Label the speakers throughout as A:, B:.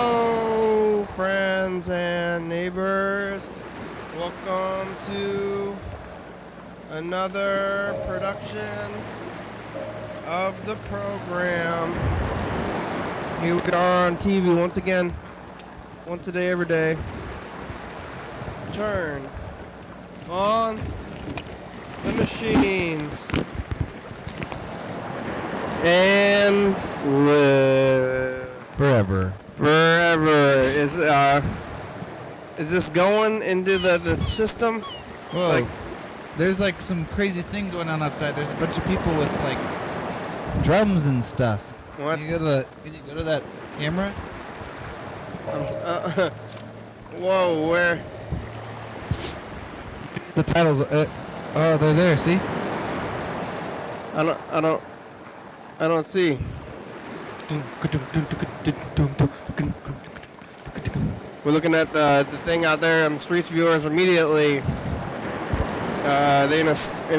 A: Hello, friends and neighbors. Welcome to another production of the program. Here we are on TV once again. Once a day, every day. Turn on the machines and live
B: forever.
A: Is this going into the system?
B: Whoa. There's like some crazy thing going on outside. There's a bunch of people with like drums and stuff.
A: What?
B: Can you go to that camera?
A: Whoa, where?
B: The titles. Oh, they're there. See?
A: I don't see. We're looking at the thing out there on the streets. Viewers immediately. They in a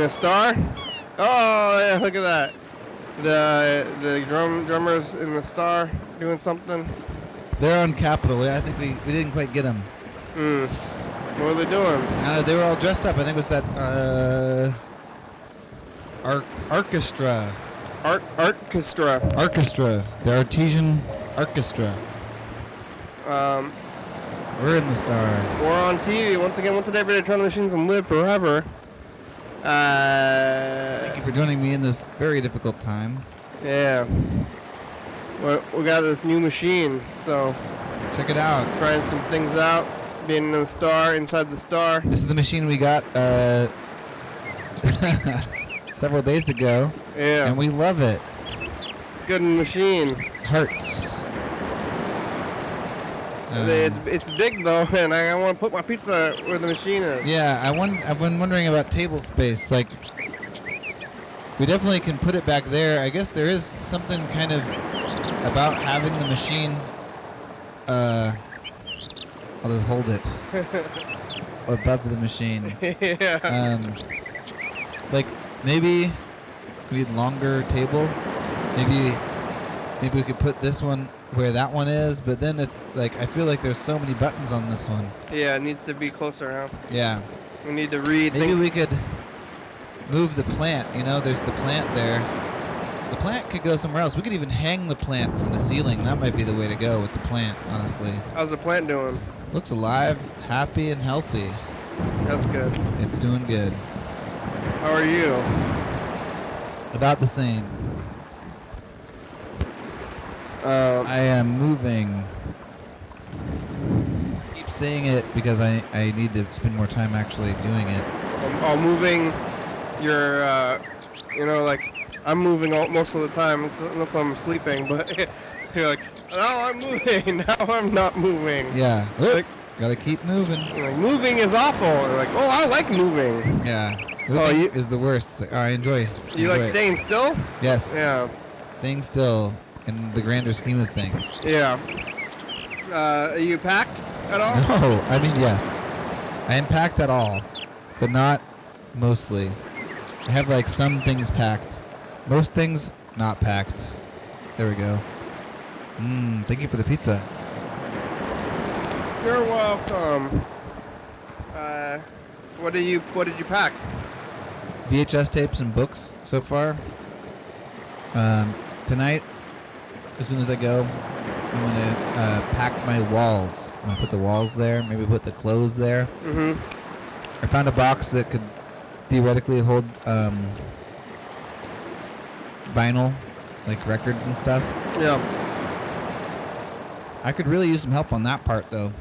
A: star? Oh yeah, look at that. The drummers in the star doing something.
B: They're on Capitol. Yeah, I think we didn't quite get them.
A: What are they doing?
B: They were all dressed up. I think it was that orchestra.
A: Orchestra.
B: The Artesian Orchestra. We're in the star.
A: We're on TV once again. Once a day, every day, turn the machines and live forever.
B: Thank you for joining me in this very difficult time.
A: Yeah. We got this new machine, so
B: check it out.
A: Trying some things out. Being in the star, inside the star.
B: This is the machine we got several days ago.
A: Yeah.
B: And we love it.
A: It's a good machine.
B: Hurts.
A: It's big though, and I want to put my pizza where the machine is.
B: Yeah, I've been wondering about table space. Like, we definitely can put it back there. I guess there is something kind of about having the machine. I'll just hold it above the machine.
A: Yeah.
B: Like maybe we need longer table. Maybe we could put this one where that one is, but then it's like I feel like there's so many buttons on this one.
A: Yeah, it needs to be closer, huh?
B: Yeah.
A: We need to read.
B: Maybe we could move the plant. You know, there's the plant there. The plant could go somewhere else. We could even hang the plant from the ceiling. That might be the way to go with the plant, honestly.
A: How's the plant doing?
B: Looks alive, happy, and healthy.
A: That's good.
B: It's doing good.
A: How are you?
B: About the same. I am moving. I keep saying it because I need to spend more time actually doing it.
A: Moving your, I'm moving most of the time unless I'm sleeping, but you're like, now I'm moving, now I'm not moving.
B: Yeah. Gotta keep moving.
A: Like, moving is awful. Like, I like moving.
B: Yeah. Moving is the worst. I enjoy.
A: You like staying still?
B: Yes.
A: Yeah.
B: Staying still in the grander scheme of things.
A: Yeah. Are you packed at all?
B: No. I mean, yes. I am packed at all, but not mostly. I have like some things packed. Most things not packed. There we go. Thank you for the pizza.
A: You're welcome. What did you pack?
B: VHS tapes and books so far. Tonight, as soon as I go, I'm gonna pack my walls. I'm gonna put the walls there. Maybe put the clothes there.
A: Mm-hmm.
B: I found a box that could theoretically hold vinyl, like records and stuff.
A: Yeah.
B: I could really use some help on that part, though.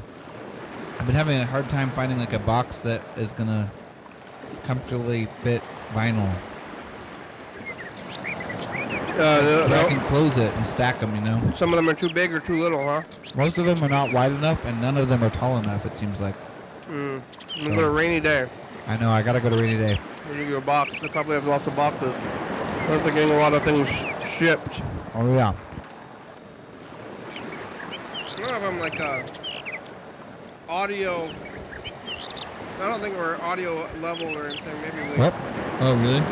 B: I've been having a hard time finding like a box that is gonna comfortably fit vinyl. I can close it and stack them, you know.
A: Some of them are too big or too little, huh?
B: Most of them are not wide enough, and none of them are tall enough. It seems like.
A: I'm going to a rainy day.
B: I know. I gotta go to rainy day.
A: We need your box. They probably have lots of boxes. I don't think getting a lot of things shipped.
B: Oh yeah.
A: None of them like audio. I don't think we're audio level or anything. Maybe we.
B: What? Oh really?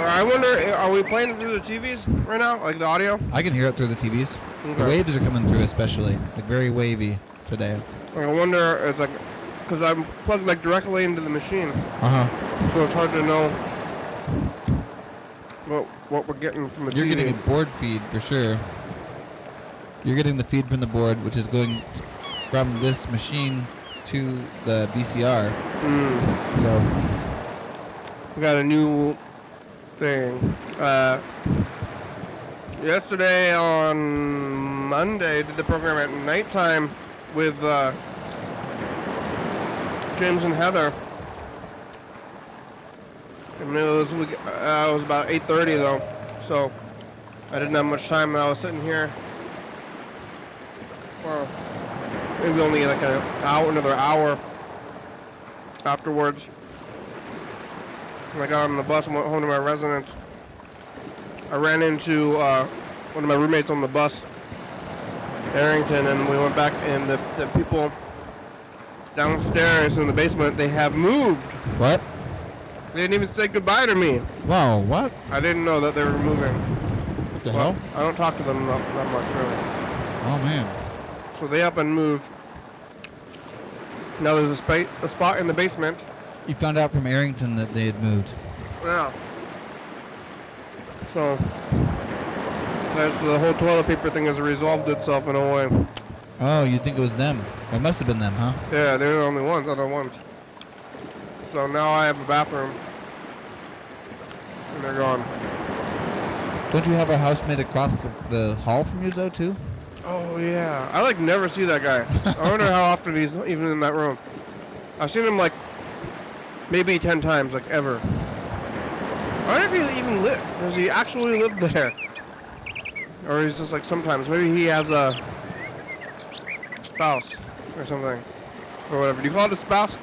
A: I wonder, are we playing it through the TVs right now? Like the audio?
B: I can hear it through the TVs.
A: Okay.
B: The waves are coming through, especially like very wavy today.
A: I wonder, it's like, because I'm plugged like directly into the machine, so it's hard to know what we're getting from the
B: You're
A: TV.
B: getting a board feed for sure. You're getting the feed from the board, which is going from this machine to the VCR. So
A: We got a new thing. Yesterday on Monday, did the program at nighttime with James and Heather. And it was about 8:30 though, so I didn't have much time. I was sitting here. Well, maybe only like another hour afterwards. When I got on the bus and went home to my residence, I ran into one of my roommates on the bus, Arrington, and we went back, and the people downstairs in the basement, they have moved.
B: what?
A: They didn't even say goodbye to me.
B: Wow, what?
A: I didn't know that they were moving.
B: What the
A: Well,
B: hell?
A: I don't talk to them that much, really.
B: Oh man.
A: So they up and moved. Now there's a spot in the basement.
B: You found out from Arrington that they had moved.
A: Yeah. So that's the whole toilet paper thing has resolved itself in a way.
B: Oh, you think it was them? It must have been them, huh?
A: Yeah, they're the only other ones. So now I have a bathroom. And they're gone.
B: Don't you have a housemate across the hall from you though too?
A: Oh yeah. I like never see that guy. I wonder how often he's even in that room. I've seen him like maybe 10 times, like ever. I wonder if he even does he actually live there? Or he's just like sometimes. Maybe he has a spouse or something. Or whatever. Do you call it a spouse?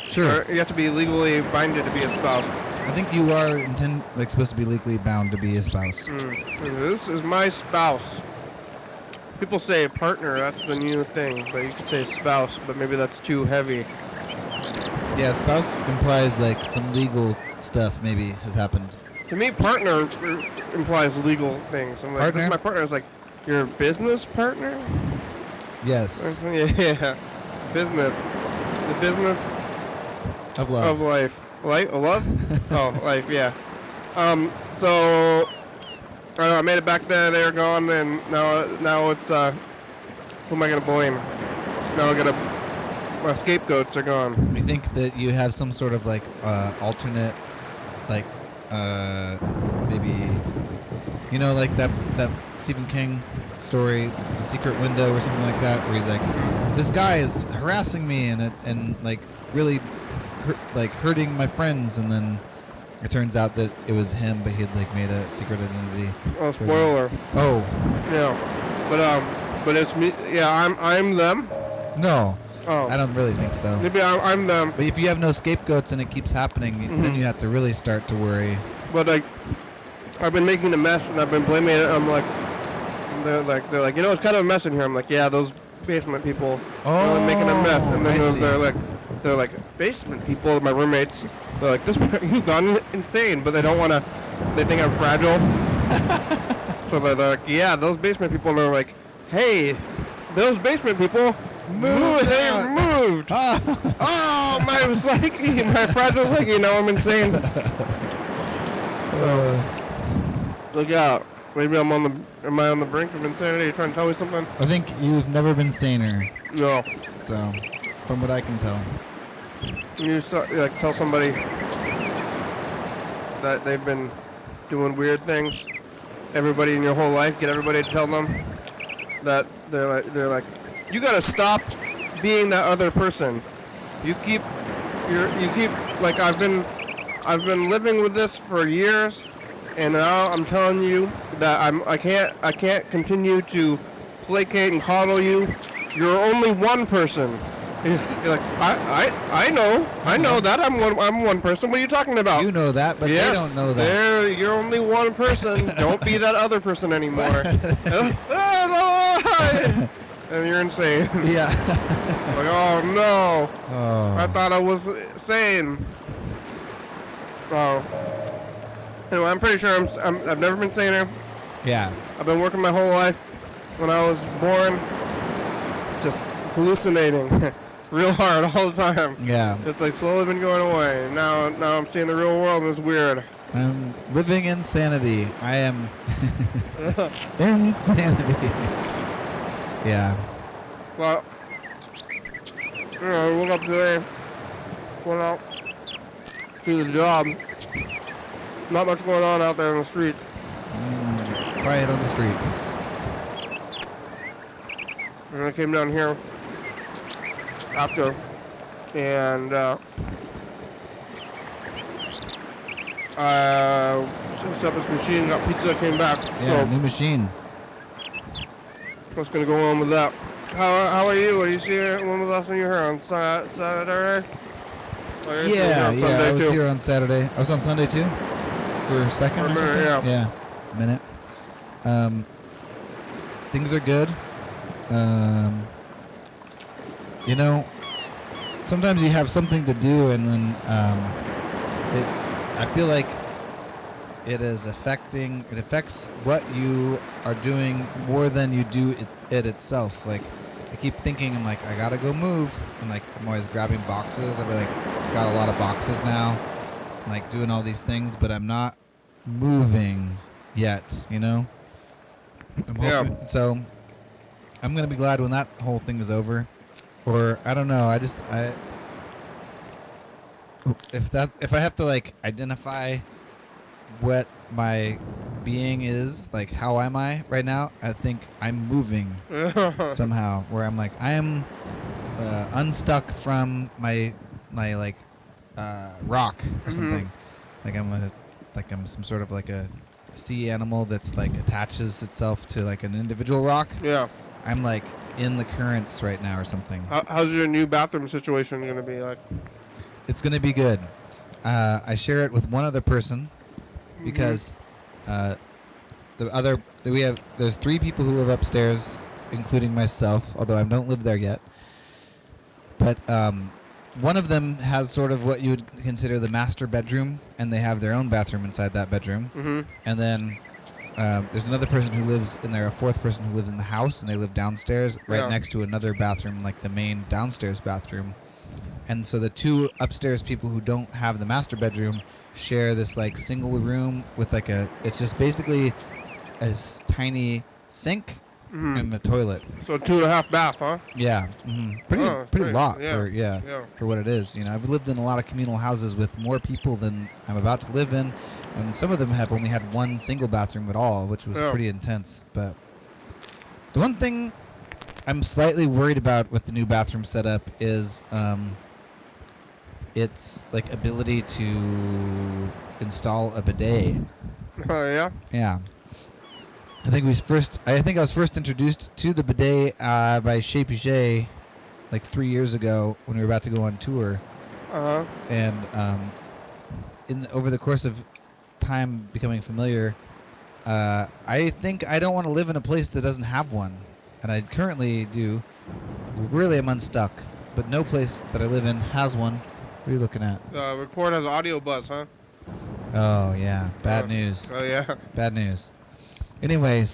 B: Sure.
A: Or you have to be legally binded to be a spouse.
B: I think you are supposed to be legally bound to be a spouse.
A: This is my spouse. People say partner, that's the new thing, but you could say spouse, but maybe that's too heavy.
B: Yeah, spouse implies like some legal stuff maybe has happened.
A: To me, partner implies legal things. I'm like, this is my partner. It's like, your business partner?
B: Yes.
A: Yeah. Business. The business
B: Of love.
A: of life. Love? Oh, life, yeah. So I made it back there, they're gone, and now it's, who am I going to blame? Now my scapegoats are gone.
B: You think that you have some sort of like alternate, like maybe, you know, like that Stephen King story, The Secret Window or something like that, where he's like, this guy is harassing me and like really hurting my friends, and then it turns out that it was him, but he had like made a secret identity.
A: Oh, spoiler.
B: Oh.
A: Yeah. But it's me. Yeah, I'm them.
B: No.
A: Oh.
B: I don't really think so.
A: Maybe I'm them.
B: But if you have no scapegoats and it keeps happening, then you have to really start to worry.
A: But I've been making a mess and I've been blaming it. I'm like, they're like, you know, it's kind of a mess in here. I'm like, yeah, those basement people are making a mess. And then they're like basement people, my roommates. They're like, this person's gone insane, but they don't want to. They think I'm fragile. So they're like, yeah, those basement people. And they're like, hey, those basement people moved. They moved. Oh, my psyche, my fragile psyche. Now I'm insane. So look out. Maybe am I on the brink of insanity? You trying to tell me something?
B: I think you've never been saner.
A: No.
B: So, from what I can tell.
A: You tell somebody that they've been doing weird things. Everybody in your whole life, get everybody to tell them that they're like, you gotta stop being that other person. You keep like I've been living with this for years, and now I'm telling you that I can't continue to placate and coddle you. You're only one person. You're like, I know that I'm one person. What are you talking about?
B: You know that, but
A: yes,
B: they don't know that.
A: You're only one person. Don't be that other person anymore. And you're insane.
B: Yeah.
A: Like, oh no.
B: Oh.
A: I thought I was sane. Oh. Anyway, I'm pretty sure I've never been saner.
B: Yeah.
A: I've been working my whole life. when I was born, just hallucinating real hard all the time.
B: Yeah.
A: It's like slowly been going away. Now I'm seeing the real world and it's weird.
B: I'm living insanity. I am insanity. Yeah.
A: Well, I woke up today, went out to the job. Not much going on out there in the streets.
B: Quiet on the streets.
A: And I came down here after, and set up this machine, got pizza, came back.
B: Yeah,
A: So
B: new machine.
A: what's going to go on with that? How are you? Are you seeing one with us when you're here on Saturday? Or you're here on Sunday
B: I was
A: too?
B: here on Saturday. I was on Sunday too? For a second
A: For a
B: or
A: minute,
B: something?
A: yeah.
B: A minute. Things are good. You know, sometimes you have something to do, and then I feel like it affects what you are doing more than you do it itself. Like, I keep thinking, I'm like, I gotta go move, and like, I'm always grabbing boxes. I've like got a lot of boxes now, and, like, doing all these things, but I'm not moving yet, you know? I'm hoping, so I'm gonna be glad when that whole thing is over. Or I don't know, if I have to like identify what my being is, like how am I right now, I think I'm moving somehow, where I'm like, I am unstuck from my like rock or something. Like I'm some sort of like a sea animal that's like attaches itself to like an individual rock.
A: Yeah.
B: I'm like in the currents right now or something.
A: How's your new bathroom situation going to be like?
B: It's going to be good. I share it with one other person because there's 3 people who live upstairs, including myself, although I don't live there yet. But one of them has sort of what you would consider the master bedroom, and they have their own bathroom inside that bedroom. And then there's another person who lives in there, a 4th person who lives in the house, and they live downstairs right next to another bathroom, like the main downstairs bathroom. And so the 2 upstairs people who don't have the master bedroom share this like single room with like it's just basically a tiny sink and a toilet.
A: So 2.5 bath, huh?
B: Yeah. Pretty lot for what it is. You know, I've lived in a lot of communal houses with more people than I'm about to live in. And some of them have only had one single bathroom at all, which was pretty intense. But the one thing I'm slightly worried about with the new bathroom setup is its like ability to install a bidet.
A: Oh yeah.
B: Yeah. I think I was first introduced to the bidet by Chez Puget like 3 years ago when we were about to go on tour. And over the course of time becoming familiar, I think I don't want to live in a place that doesn't have one, and I currently do. Really, I'm unstuck, but no place that I live in has one. What are you looking at?
A: Record has audio buzz, huh?
B: Oh yeah, bad news.
A: Oh yeah.
B: Bad news. Anyway,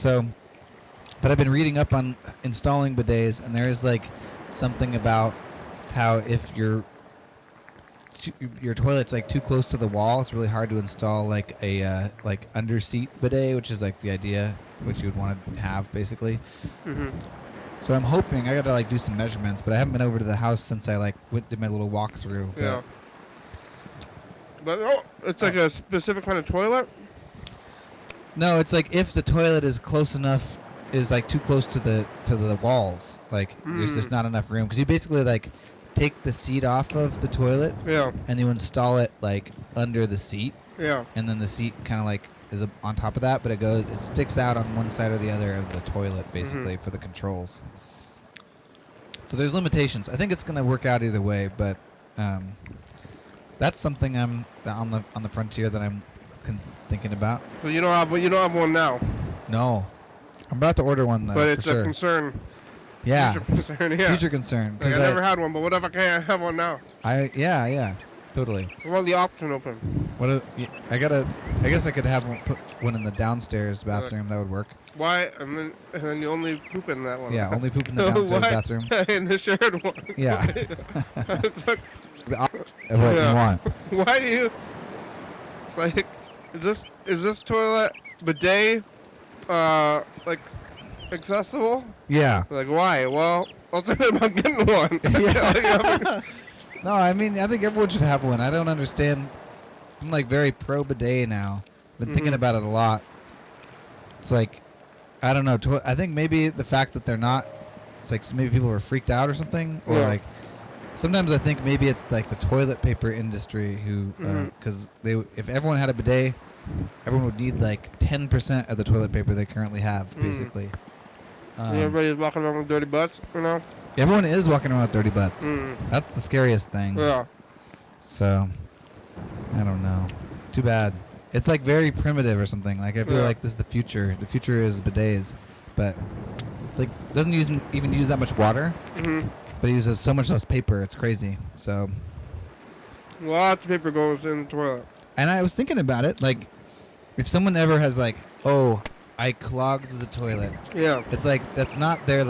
B: but I've been reading up on installing bidets, and there is like something about how if your toilet's like too close to the wall, it's really hard to install like a like under seat bidet, which is like the idea which you would want to have basically. So I'm hoping I gotta like do some measurements, but I haven't been over to the house since I like did my little walkthrough.
A: Yeah. But it's like a specific kind of toilet.
B: No, it's like if the toilet is close enough, is like too close to the walls, like there's just not enough room, because you basically like take the seat off of the toilet, and you install it like under the seat, and then the seat kind of like is on top of that, but it sticks out on one side or the other of the toilet basically for the controls. So there's limitations. I think it's gonna work out either way, but that's something I'm on the frontier that I'm thinking about.
A: So you don't have one now.
B: No, I'm about to order one though.
A: But it's a concern.
B: Yeah.
A: Future concern. Yeah.
B: Future concern.
A: Like I never had one, but what if I can't have one now?
B: Yeah, totally.
A: I want the option open.
B: I guess I could have put one in the downstairs bathroom. That would work.
A: Why? And then you only poop in that one.
B: Yeah, only poop in the downstairs bathroom.
A: In the shared one.
B: Yeah. What
A: Yeah.
B: you want?
A: Why do you? It's like, is this toilet bidet, like, accessible?
B: Yeah.
A: Like, why? Well, I was thinking about getting one.
B: Yeah. No, I mean, I think everyone should have one. I don't understand. I'm like very pro bidet now. Been thinking about it a lot. It's like, I don't know. I think maybe the fact that they're not, it's like maybe people are freaked out or something. Or like, sometimes I think maybe it's like the toilet paper industry who, because if everyone had a bidet, everyone would need like 10% of the toilet paper they currently have, basically.
A: Everybody's walking around with dirty butts, you know?
B: Everyone is walking around with dirty butts. That's the scariest thing.
A: Yeah.
B: So, I don't know. Too bad. It's like very primitive or something. Like I feel like this is the future. The future is bidets, but it's like doesn't even use that much water, but it uses so much less paper. It's crazy. So,
A: lots of paper goes in the toilet.
B: And I was thinking about it. Like, if someone ever has like, oh, I clogged the toilet. Yeah. It's like that's not their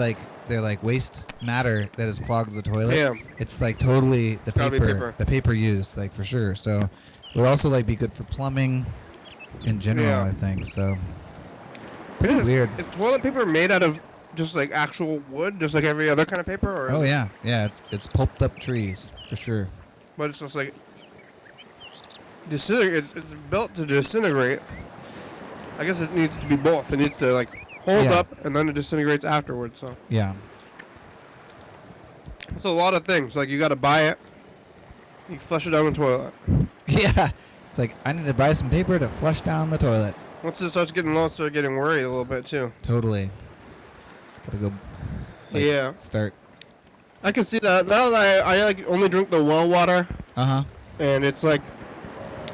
B: waste matter that has clogged the toilet. Yeah. It's like totally the paper used, like for sure. So it would also like be good for plumbing in general, I think. So pretty weird.
A: Is toilet paper made out of just like actual wood, just like every other kind of paper? Or
B: yeah. It's pulped up trees for sure.
A: But it's just like disintegrate. It's built to disintegrate. I guess it needs to be both. It needs to like hold up and then it disintegrates afterwards. So it's a lot of things. Like you got to buy it. You flush it down the toilet.
B: Yeah, it's like I need to buy some paper to flush down the toilet.
A: Once it starts getting low, start getting worried a little bit too.
B: Totally. Gotta go. Start.
A: I can see that now that I like only drink the well water. And it's like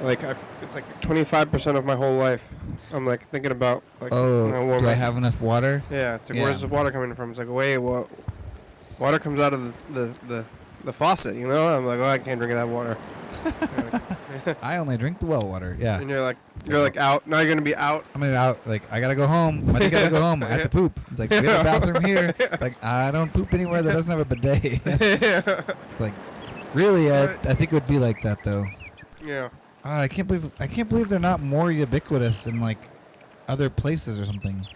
A: it's like 25% of my whole life. I'm like thinking about like.
B: Oh, do I have enough water?
A: Yeah, it's like where's the water coming from? It's like wait, what? Water comes out of the faucet, you know? I'm like, oh, I can't drink that water.
B: I only drink the well water. Yeah.
A: And you're like out. Now you're gonna be out.
B: I'm gonna be out. Like I gotta go home. I gotta go home. I have to poop. It's like we have a bathroom here. Like I don't poop anywhere that doesn't have a bidet. It's like really, I think it would be like that though.
A: Yeah.
B: I can't believe they're not more ubiquitous in like other places or something.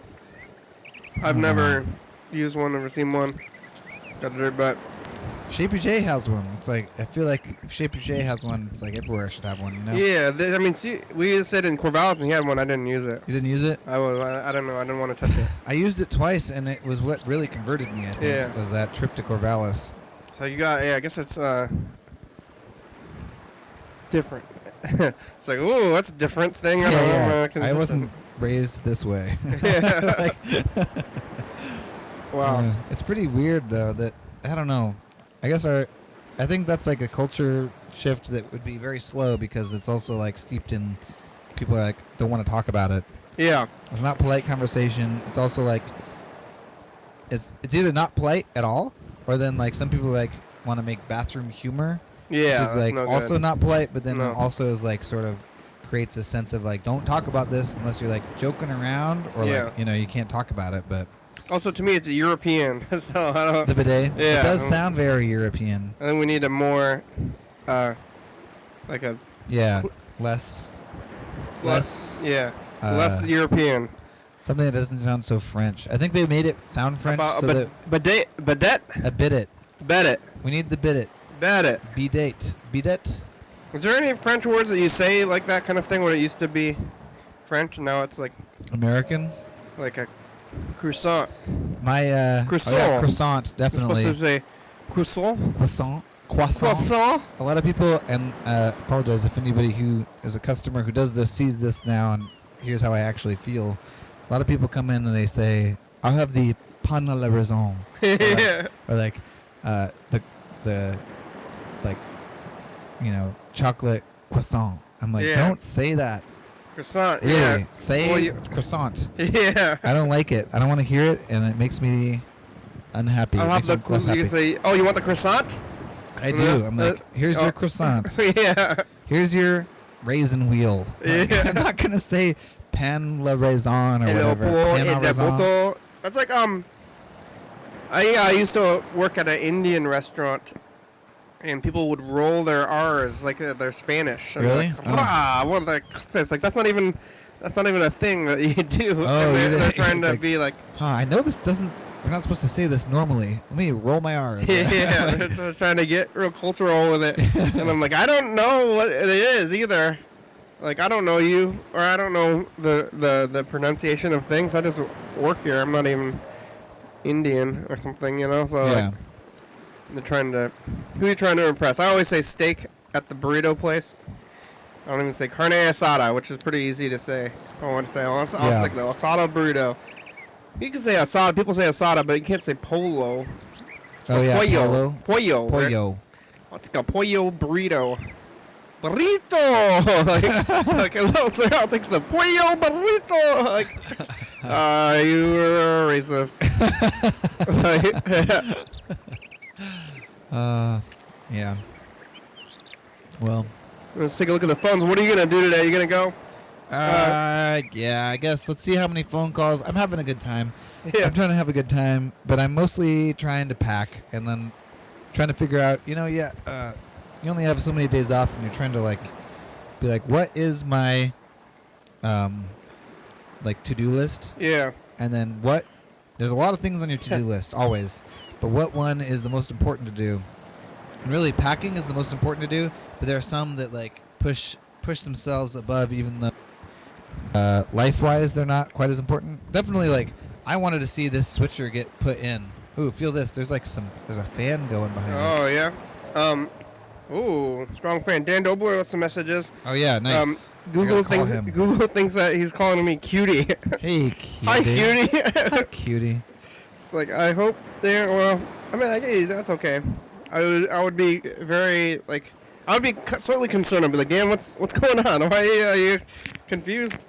A: I've never used one, never seen one. Got a dirty butt.
B: Shaper J has one. It's like I feel like if Shaper J has one, it's like everywhere should have one. You know?
A: Yeah, I mean, see, we said in Corvallis and he had one. I didn't use it.
B: You didn't use it?
A: I don't know. I didn't want to touch it.
B: I used it twice, and it was what really converted me. I think, was that trip to Corvallis.
A: So you got I guess it's different. It's like, ooh, that's a different thing.
B: I wasn't raised this way.
A: Wow.
B: It's pretty weird though that I don't know. I guess I think that's like a culture shift that would be very slow because it's also like steeped in people like don't want to talk about it. Yeah. It's not polite conversation. It's also like it's either not polite at all or then like some people like want to make bathroom humor.
A: Yeah.
B: Which is like
A: no
B: also
A: good.
B: Not polite, but then also is like sort of creates a sense of like don't talk about this unless you're like joking around or like you can't talk about it, but
A: also, to me, it's a European. So I don't.
B: The bidet.
A: Yeah,
B: it does sound very European.
A: I think we need a more, like a.
B: Yeah, less.
A: Yeah, less European.
B: Something that doesn't sound so French. I think they made it sound French.
A: Bidet.
B: A bidet.
A: Bidet.
B: We need the bidet.
A: Bidet.
B: Bidet.
A: Is there any French words that you say like that kind of thing when it used to be French and now it's like
B: American?
A: Like a croissant.
B: Croissant. Croissant, definitely.
A: You're supposed to say croissant.
B: Croissant. A lot of people, and apologize if anybody who is a customer who does this sees this now, and here's how I actually feel. A lot of people come in and they say, "I'll have the pain à la raison," or like the chocolate croissant. I'm like, don't say that.
A: Croissant,
B: really? Say croissant. Yeah. I don't like it. I don't want to hear it, and it makes me unhappy.
A: I'll have the you say, oh, you want the croissant?
B: I do. I'm like, here's your croissant. Yeah. Here's your raisin wheel. Like,
A: Yeah.
B: I'm not gonna say pan la raisin or
A: El
B: whatever.
A: pollo
B: Pan
A: e
B: au
A: de
B: raisin.
A: boto. That's like I used to work at an Indian restaurant, and people would roll their R's like they're Spanish. And
B: Really?
A: Like, Rah! What like it's like that's not even a thing that you do.
B: Oh,
A: and
B: you're
A: they're trying to
B: like-
A: be like
B: I know this doesn't. We're not supposed to say this normally. Let me roll my R's.
A: yeah, they're trying to get real cultural with it, and I'm like I don't know what it is either. Like I don't know you, or I don't know the pronunciation of things. I just work here. I'm not even Indian or something, you know. So
B: Yeah.
A: like, they're trying to. Who are you trying to impress? I always say steak at the burrito place. I don't even say carne asada, which is pretty easy to say. I want to say I'll
B: Yeah.
A: like the asada burrito. You can say asada. People say asada, but you can't say polo.
B: Oh
A: Or
B: yeah.
A: pollo.
B: Pollo.
A: Pollo. Right?
B: Pollo.
A: I'll take a pollo burrito. Burrito! like, hello, sir, I'll take the pollo burrito! Like, you're a racist.
B: Yeah. Well.
A: Let's take a look at the phones. What are you going to do today? You going to go?
B: Yeah, I guess. Let's see how many phone calls. I'm having a good time.
A: Yeah.
B: I'm trying to have a good time, but I'm mostly trying to pack and then trying to figure out, you only have so many days off and you're trying to be like, what is my to-do list?
A: Yeah.
B: And then there's a lot of things on your to-do list always, but what one is the most important to do? And really packing is the most important to do, but there are some that push themselves above, even though life-wise they're not quite as important. Definitely I wanted to see this switcher get put in. Ooh, feel this. There's there's a fan going behind me.
A: Oh, yeah. Ooh, strong fan. Dan Dobler left some messages.
B: Oh yeah, nice.
A: Google
B: I gotta call
A: thinks
B: him.
A: Google thinks that he's calling me cutie.
B: Hey, cutie.
A: Hi, cutie.
B: Hi, cutie.
A: It's like I hope they're well. I mean, that's okay. I would be very I would be slightly concerned. I'd be like, Dan, what's going on? Why are you confused?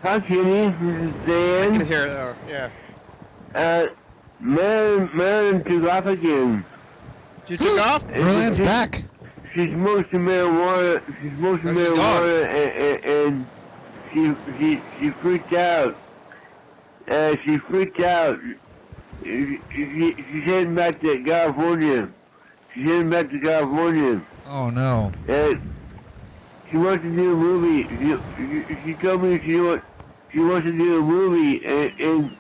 C: Hi, Kitty. This is
A: I can
C: Dan.
A: hear it. Oh, yeah.
C: Marilyn took off again.
A: You took off?
B: Merlin's back.
C: She smokes some marijuana. She smokes some
A: Oh, she's
C: marijuana, and she freaked out. She freaked out. She's heading back to California.
B: Oh no.
C: She wants to do a movie. She told me she wants to do a movie, and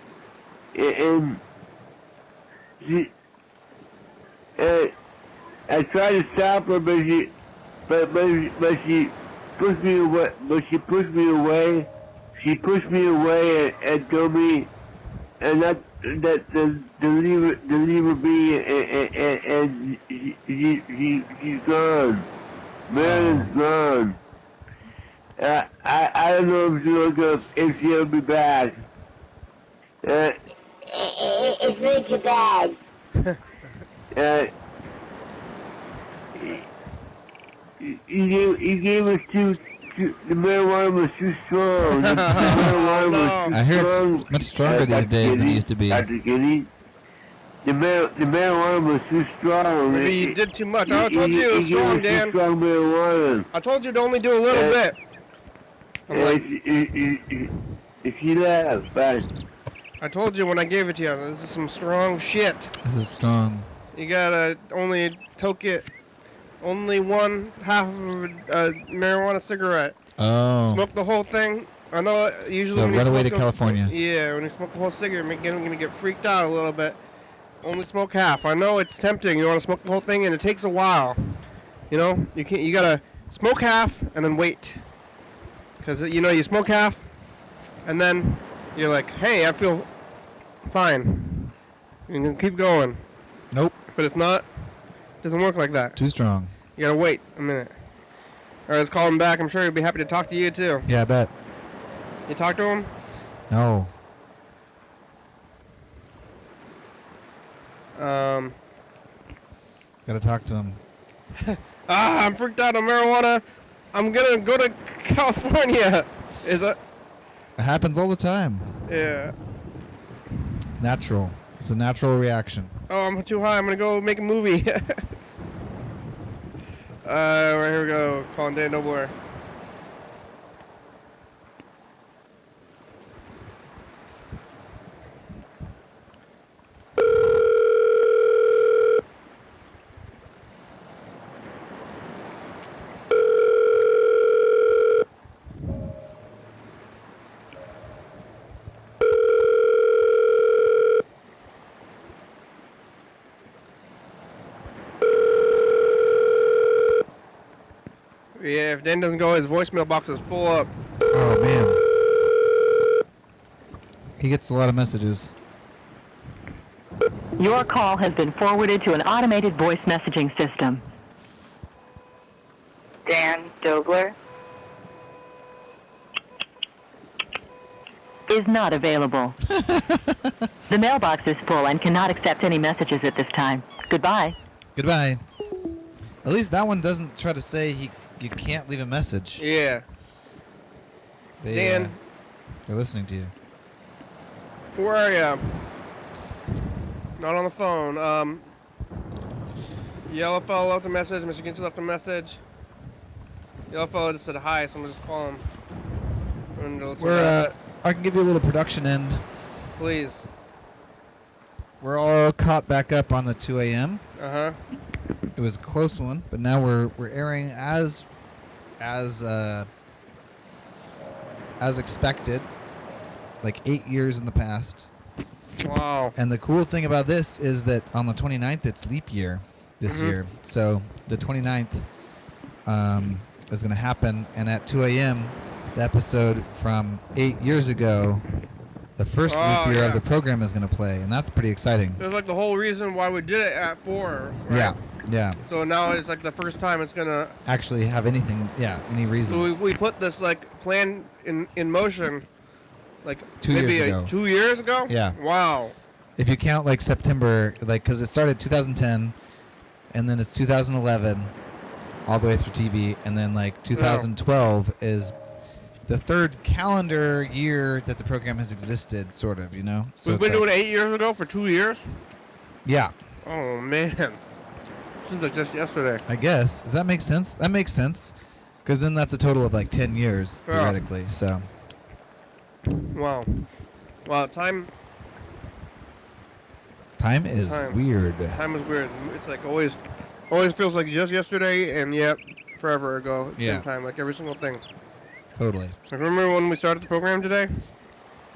C: she. I tried to stop her, but she pushed me away. She pushed me away and told me, and that to leave her be, and she's gone. Marilyn's gone. I don't know if she'll be back. It's way too bad. He gave us the marijuana was too strong. The marijuana was too
B: I hear
C: strong.
B: it's much stronger these days than it used to be.
C: Dr. Kitty, the marijuana was too strong.
A: Maybe you did too much. I told you it was
C: He gave us
A: strong,
C: too
A: Dan.
C: strong marijuana.
A: I told you to only do a little bit. I'm like,
C: If he left, but
A: I told you when I gave it to you. This is some strong shit.
B: This is strong.
A: You gotta only toke it. Only one half of a marijuana cigarette.
B: Oh.
A: Smoke the whole thing. I know usually
B: So
A: when you
B: right away
A: smoke
B: to California.
A: Yeah, when you smoke the whole cigarette, you're gonna get freaked out a little bit. Only smoke half. I know it's tempting. You want to smoke the whole thing, and it takes a while. You know, you can't. You gotta smoke half and then wait. Because you smoke half, and then you're like, hey, I feel fine. You can keep going.
B: Nope.
A: But it's not. It doesn't work like that.
B: Too strong.
A: You gotta wait a minute. All right, let's call him back. I'm sure he'd be happy to talk to you too.
B: Yeah, I bet.
A: You talk to him?
B: No. Gotta talk to him.
A: I'm freaked out on marijuana. I'm gonna go to California. Is it?
B: It happens all the time.
A: Yeah.
B: Natural. It's a natural reaction.
A: Oh, I'm too high. I'm gonna go make a movie. Right, here we go. Calling Dan Nobler. Yeah, if Dan doesn't go, his voicemail box is full up.
B: Oh man. He gets a lot of messages.
D: Your call has been forwarded to an automated voice messaging system.
E: Dan Dobler.
D: Is not available. The mailbox is full and cannot accept any messages at this time. Goodbye.
B: Goodbye. At least that one doesn't try to say you can't leave a message.
A: Yeah. Dan.
B: They're listening to you.
A: Where are you? Not on the phone. Yellow fellow left a message. Mr. Ginty left a message. Yellow fellow just said hi, so I'm gonna just call him.
B: I can give you a little production end.
A: Please.
B: We're all caught back up on the 2 a.m.
A: Uh-huh.
B: It was a close one, but now we're airing as expected, like 8 years in the past.
A: Wow.
B: And the cool thing about this is that on the 29th, it's leap year this year. So the 29th is going to happen, and at 2 a.m., the episode from 8 years ago, the first leap year of the program is going to play, and that's pretty exciting.
A: There's like the whole reason why we did it at 4, right?
B: Yeah.
A: So now it's like the first time it's going to
B: actually have anything, any reason.
A: So we put this like plan in motion like
B: 2
A: maybe
B: years ago.
A: 2 years ago?
B: Yeah.
A: Wow.
B: If you count like September, like, because it started 2010, and then it's 2011, all the way through TV, and then like 2012 is the third calendar year that the program has existed, sort of, So
A: we've been doing it 8 years ago for 2 years?
B: Yeah.
A: Oh, man. Seems like just yesterday.
B: I guess. Does that make sense? That makes sense. Because then that's a total of like 10 years, theoretically, so.
A: Wow. Wow, time
B: is weird.
A: Time is weird. It's like always feels like just yesterday, and yet forever ago at the same time, like every single thing.
B: Totally.
A: Remember when we started the program today?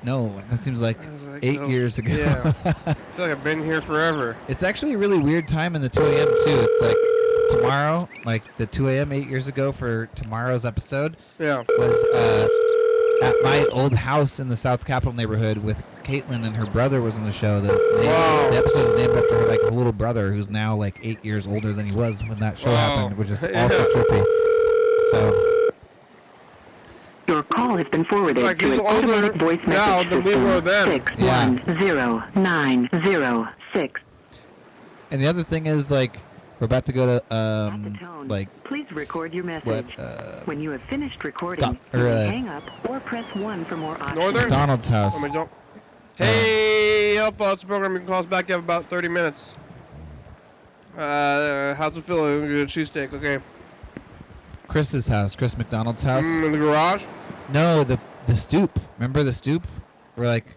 B: No, that seems like 8 years ago.
A: Yeah. I feel like I've been here forever.
B: It's actually a really weird time in the 2 a.m. too. It's like tomorrow, like the 2 a.m. 8 years ago for tomorrow's episode was at my old house in the South Capitol neighborhood with Caitlin, and her brother was on the show. The episode is named after her, like, her little brother, who's now like 8 years older than he was when that show happened, which is also trippy. So.
D: Your call has been forwarded
A: like
D: to an automatic voice message
A: than we were then.
D: 610906.
B: And the other thing is, like, we're about to go to like.
D: Please record your message. When you have finished recording,
B: stop,
D: you may hang up or press 1 for more options.
A: Northern?
B: McDonald's house.
A: Hey, Alpha, it's a program. You can call us back in about 30 minutes. How's it feel? Good cheesesteak, okay.
B: Chris's house, Chris McDonald's house.
A: In the garage?
B: No, the stoop. Remember the stoop? We're like,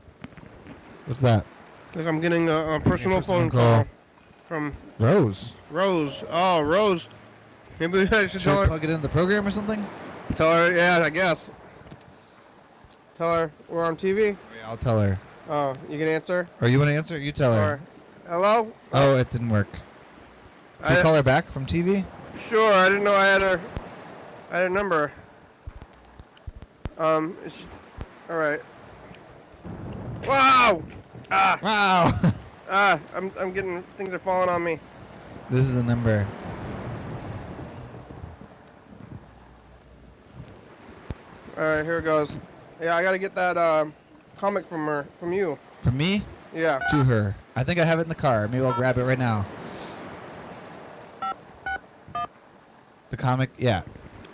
B: what's that?
A: Like I'm getting a personal phone call from
B: Rose.
A: Rose. Oh, Rose. Maybe I should tell her.
B: Plug it into the program or something?
A: Tell her, yeah, I guess. Tell her we're on TV.
B: Yeah, I'll tell her.
A: Oh, you can answer?
B: Or you want to answer? You tell her.
A: Hello?
B: Oh, it didn't work. Can you call her back from TV?
A: Sure, I didn't know I had a number. All right. Wow!
B: Wow!
A: I'm getting, things are falling on me.
B: This is the number.
A: All right, here it goes. Yeah, I gotta get that comic from you.
B: From me?
A: Yeah.
B: To her. I think I have it in the car. Maybe I'll grab it right now. The comic, yeah.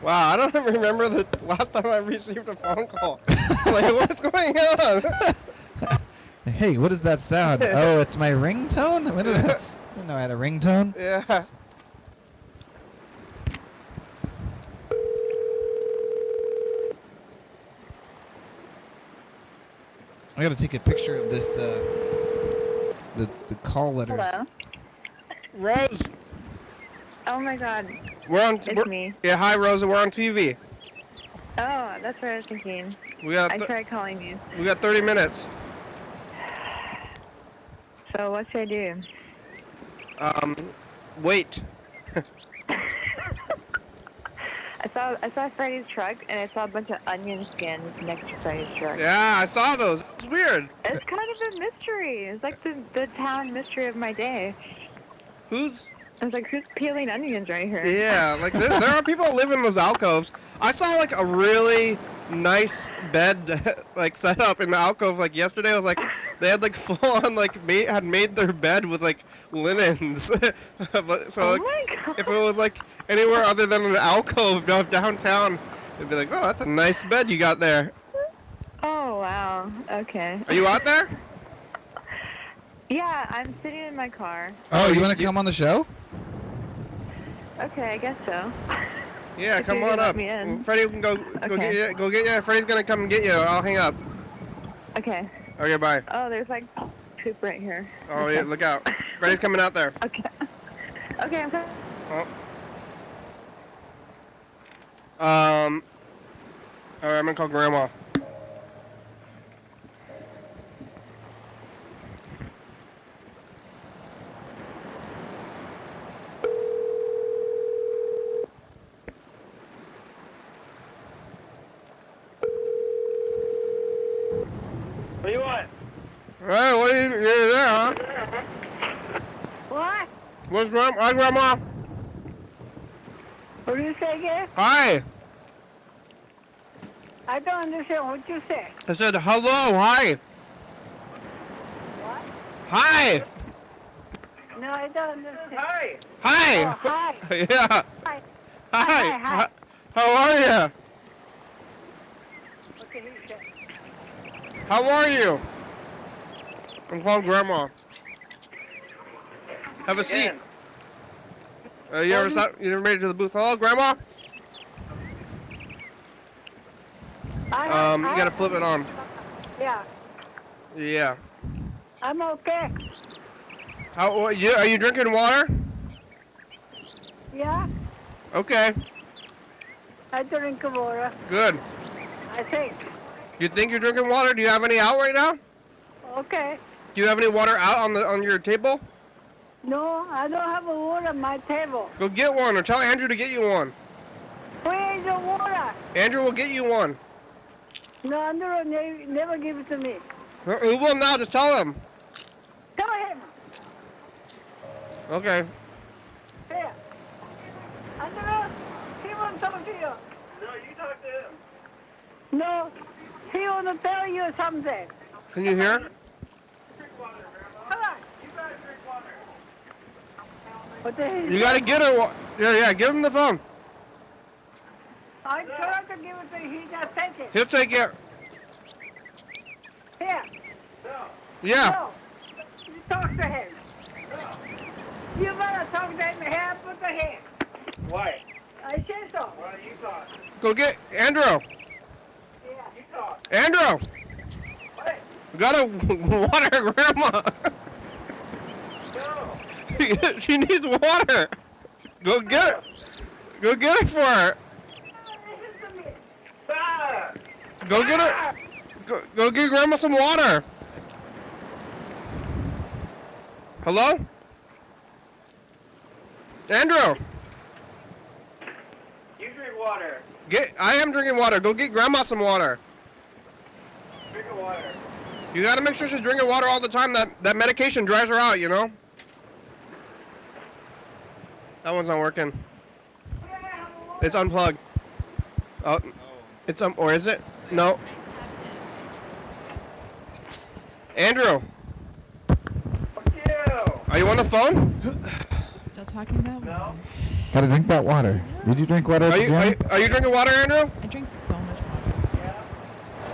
A: Wow, I don't remember the last time I received a phone call. Like, what's going on?
B: Hey, what does that sound? Oh, it's my ringtone? I didn't know I had a ringtone.
A: Yeah.
B: I gotta take a picture of this. The call letters.
E: Hello.
A: Rose,
E: Oh my God.
A: we're
E: me.
A: Yeah, hi Rosa. We're on TV.
E: Oh, that's what I was thinking.
A: We got
E: I tried calling you.
A: we got 30 minutes.
E: So what should I do?
A: Wait.
E: I saw Freddy's truck and I saw a bunch of onion skins next to Freddy's truck.
A: Yeah, I saw those. It's weird.
E: It's kind of a mystery. It's like the town mystery of my day.
A: Who's?
E: I was like, who's peeling onions right here?
A: Yeah, like there are people that live in those alcoves. I saw like a really nice bed like set up in the alcove like yesterday. I was like, they had like full on like had made their bed with like linens. So
E: Oh
A: like,
E: my God.
A: if it was like anywhere other than an alcove of downtown, it'd be like, oh, that's a nice bed you got there.
E: Oh wow. Okay.
A: Are you out there?
E: Yeah, I'm sitting in my car.
B: Oh, you want to come on the show?
E: Okay, I guess so.
A: Yeah,
E: If
A: come
E: you
A: on
E: can let
A: up.
E: me in.
A: Freddie can go
E: Okay.
A: get you. Go get you. Freddie's gonna come get you. I'll hang up.
E: Okay.
A: Okay, bye.
E: Oh, there's like poop right here.
A: Oh yeah, look out. Freddie's coming out there.
E: Okay. Okay, I'm coming.
A: Oh. All right, I'm gonna call Grandma.
C: What do you want?
A: All right, what are you're there, huh?
E: What?
A: Where's Grandma? Hi, Grandma.
F: What do you say again?
A: Hi.
F: I don't understand what you say.
A: I said hello. Hi.
F: What?
A: Hi.
F: No, I don't understand.
C: Hi.
A: Hi.
F: Oh, hi.
A: Yeah.
F: Hi.
A: Hi.
F: Hi, hi.
A: How are you?
F: What did he say?
A: How are you? I'm calling Grandma. Have a seat. You ever made it to the booth? Hello, Grandma? You gotta flip it on.
F: Yeah,
A: Yeah.
F: I'm okay.
A: Are you drinking water?
F: Yeah,
A: Okay,
F: I drink water.
A: good.
F: I think.
A: You think you're drinking water? Do you have any out right now?
F: Okay.
A: Do you have any water out on your table?
F: No, I don't have a water on my table.
A: Go get one, or tell Andrew to get you one.
F: Where is the water?
A: Andrew will get you one.
F: No, Andrew never give it to me.
A: Who will now? Just tell him.
F: Tell him.
A: Okay.
F: Here. Andrew, he won't talk to you.
C: No, you talk to him.
F: No, he want to tell you something.
A: Can you hear?
C: Drink water, Grandma.
F: Come on.
C: You gotta drink water.
F: What the hell?
A: You gotta get her. Yeah. Give him the phone.
F: I tried to give it to him. He just take it.
A: He'll take it.
F: Here.
C: No.
A: Yeah.
F: No. You talk to him. You better talk to him. Here, put the hand.
C: Why?
F: I say so.
C: Why don't you talk?
A: Go get Andrew.
F: Yeah.
C: You talk.
A: Andrew.
C: What?
A: We gotta water Grandma.
C: No.
A: She needs water. Go get it. Go get it for her.
F: Listen to me.
C: Ah!
A: Go get her. Go get Grandma some water. Hello? Andrew.
C: You drink water.
A: I am drinking water. Go get Grandma some water.
C: Drink water.
A: You gotta make sure she's drinking water all the time. That medication dries her out, you know? That one's not working. It's unplugged. Oh, it's or is it? No. Andrew,
C: Fuck you.
A: are you on the phone?
G: Still talking about
C: No.
G: water.
B: Gotta drink that water. Did you drink water?
A: Are you drinking water, Andrew?
G: I drink so much water.
C: Yeah.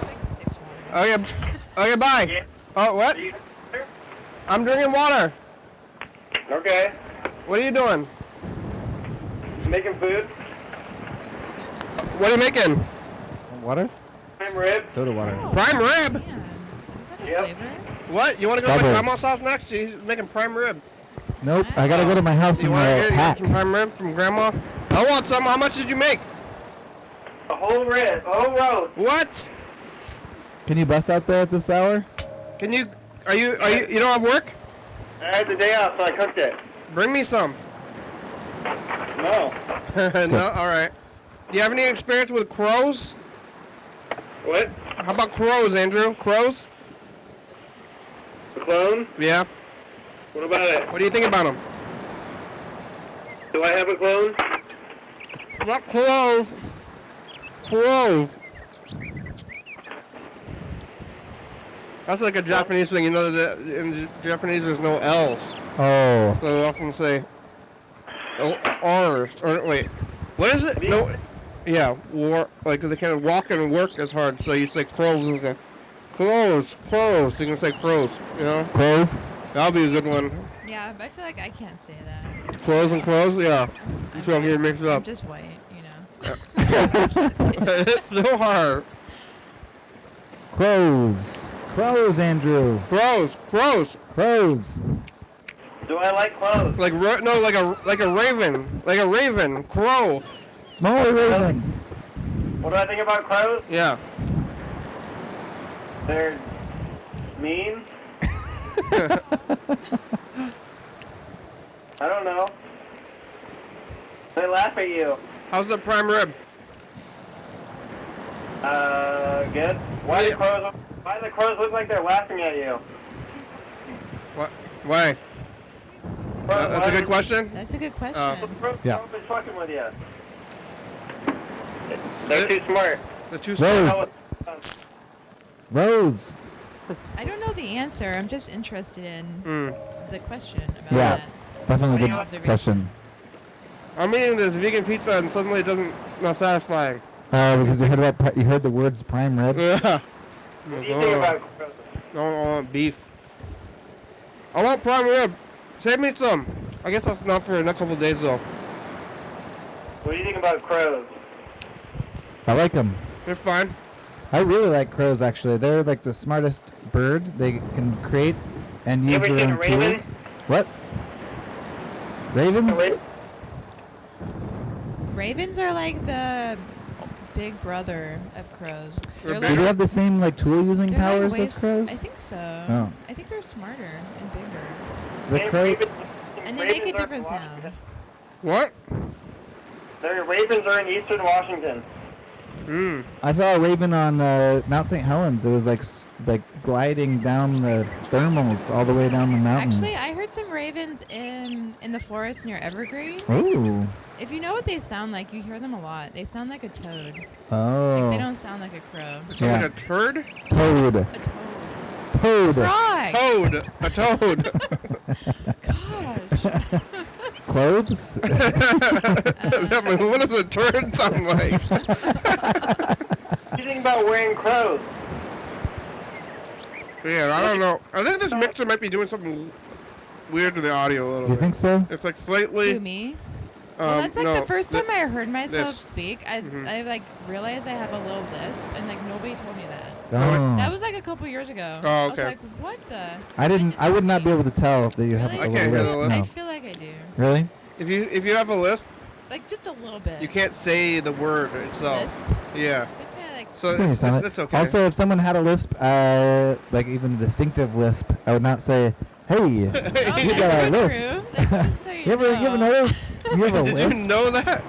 G: Like 6 water.
A: Okay, bye.
C: Yeah.
A: Oh, what?
C: You-
A: I'm drinking water.
C: Okay.
A: What are you doing?
C: Making food.
A: What are you making?
B: Water?
C: Prime rib.
B: Soda water.
G: Oh,
A: Prime rib?
G: man. Does this
C: Yep.
G: Flavor?
A: What? You want to go to my
B: Double.
A: grandma's house next? She's making prime rib.
B: Nope. I gotta go to my house
A: You
B: and
A: want to get
B: pack.
A: some prime rib from grandma? I want some. How much did you make?
C: A whole rib, a whole roast.
A: What?
B: Can you bust out there at this hour?
A: Can you? Are you don't have work?
C: I had the day off, so I cooked it.
A: Bring me some.
C: No.
A: No. All right. Do you have any experience with crows?
C: What?
A: How about crows, Andrew? Crows?
C: The clone?
A: Yeah.
C: What about it?
A: What do you think about them?
C: Do I have a clone?
A: Not crows. Crows. That's like a Japanese thing. You know that in Japanese there's no L's.
B: Oh.
A: So they often say R's. Or wait, what is it? No. Yeah, like they can't walk and work as hard. So you say crows. Okay. Crows. You can say crows. You know.
B: Close.
A: That'll be a good one.
G: Yeah, but I feel like I can't say that.
A: Crows and crows. Yeah.
G: I'm
A: So I'm gonna mix it
G: I'm
A: up.
G: just white, you know.
A: It's so hard.
B: Crows. Crows, Andrew.
A: Crows.
B: Crows.
C: Do I like clothes?
A: Like like a raven. Crow.
B: Smaller raven.
C: What do I think about crows?
A: Yeah.
C: They're mean. I don't know. They laugh at you.
A: How's the prime rib?
C: Good. Why do the crows look like they're laughing at you?
A: What? Why? That's a good question.
G: That's a good question.
B: Yeah.
C: Crows fucking with you. They're too smart.
A: The two smart.
B: Rose.
G: I don't know the answer. I'm just interested in the question about
B: Yeah.
G: that.
B: Definitely a
G: Observation.
B: good question.
A: I'm eating this vegan pizza and suddenly it not satisfying.
B: Because you heard the words prime rib.
A: Yeah.
C: What do you think about crows?
A: I want beef. I want prime rib. Save me some. I guess that's not for the next couple of days though.
C: What do you think about crows?
B: I like them.
A: They're fine.
B: I really like crows, actually. They're like the smartest bird. They can create and use
C: ever
B: their
C: seen
B: own
C: a raven?
B: tools. What? Ravens?
G: Ravens are like the big brother of crows. They're
B: Do they have the same like tool using
G: they're
B: powers
G: like
B: as crows?
G: I think so.
B: Oh.
G: I think they're smarter and bigger.
B: The crow.
G: And they make a different sound.
A: What?
C: Their ravens are in eastern Washington.
B: I saw a raven on Mount St. Helens. It was like gliding down the thermals all the way down the mountain.
G: Actually, I heard some ravens in the forest near Evergreen.
B: Ooh.
G: If you know what they sound like, you hear them a lot. They sound like a toad.
B: Oh.
G: Like, they don't sound like a crow.
A: It sounds
B: Yeah.
A: like a turd?
B: Toad.
G: A toad.
B: Toad.
G: Frog!
A: Toad. A toad.
G: Gosh.
B: Clothes?
A: What does a turd sound like?
C: What do you think about wearing crows?
A: Yeah, I don't know. I think this mixer might be doing something weird to the audio a little
B: You
A: bit.
B: think so?
A: It's like slightly.
G: To me? Well, that's like
A: no,
G: the first time I heard myself
A: this.
G: speak. I like realized I have a little lisp, and like nobody told me that.
B: Oh.
G: That was like a couple years ago.
A: Oh,
G: I was
A: okay.
G: like, what the?
B: I would not be able to tell that you have
G: Really?
B: a
A: I
B: little
A: can't hear the
B: lisp.
A: lisp.
G: I
B: No.
G: feel like I do.
B: Really?
A: If you have a lisp,
G: Like just a little bit.
A: you can't say the word itself.
G: Lisp.
A: Yeah.
G: It's kind of like.
A: So
B: Can you
A: it's,
B: sound
A: it's,
B: it?
A: it's okay.
B: Also, if someone had a lisp, like even a distinctive lisp, I would not say, "Hey,
G: Oh,
B: you
G: that's
B: got a
G: so
B: lisp."
G: true. Like, just so you,
B: You ever
G: know.
B: notice? You have a
A: Did
B: lisp?
A: you know that?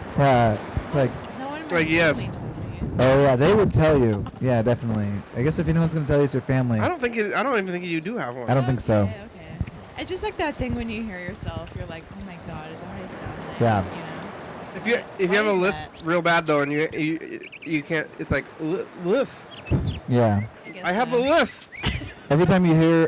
B: Like,
G: No one in my
A: Like, yes.
G: family told me.
B: oh yeah, they would tell you. Yeah, definitely. I guess if anyone's gonna tell you, it's your family.
A: I don't even think you do have one.
B: I don't think so.
G: Okay. It's just like that thing when you hear yourself, you're like, oh my god, is that what I sound like?
B: Yeah.
G: You know?
A: If you have a
G: Why is
A: lisp
G: that?
A: real bad though, and you can't, it's like lisp.
B: Yeah.
G: guess
A: I have a
G: so.
A: lisp.
B: Every time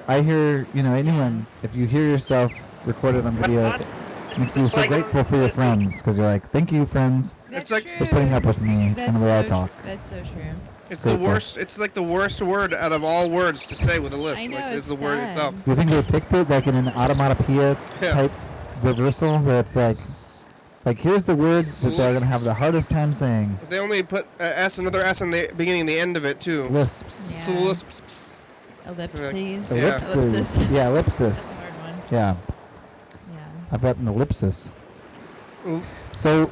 B: I hear, anyone, if you hear yourself recorded on video, it makes you so grateful for your friends because you're like, thank you, friends,
G: That's
A: like-
G: true.
B: for putting up with me
G: That's
B: and the way I
G: so
B: talk.
G: That's so true.
A: It's the
B: Grateful.
A: worst. It's like the worst word out of all words to say with a lisp.
G: I know,
A: Like,
G: it's
A: it's the word
G: sad.
A: itself.
B: Do you think they picked it like in an automatopoeia
A: Yeah.
B: type reversal where it's like here's the words that they're gonna have the hardest time saying?
A: If they only put another S in the beginning and the end of it too.
B: Lisps.
G: Yeah.
A: Lisps.
G: Ellipses.
A: Yeah.
B: Ellipsis. Yeah, ellipsis.
G: That's a hard one.
B: Yeah,
G: Yeah.
B: I've got an ellipsis.
A: Ooh.
B: So,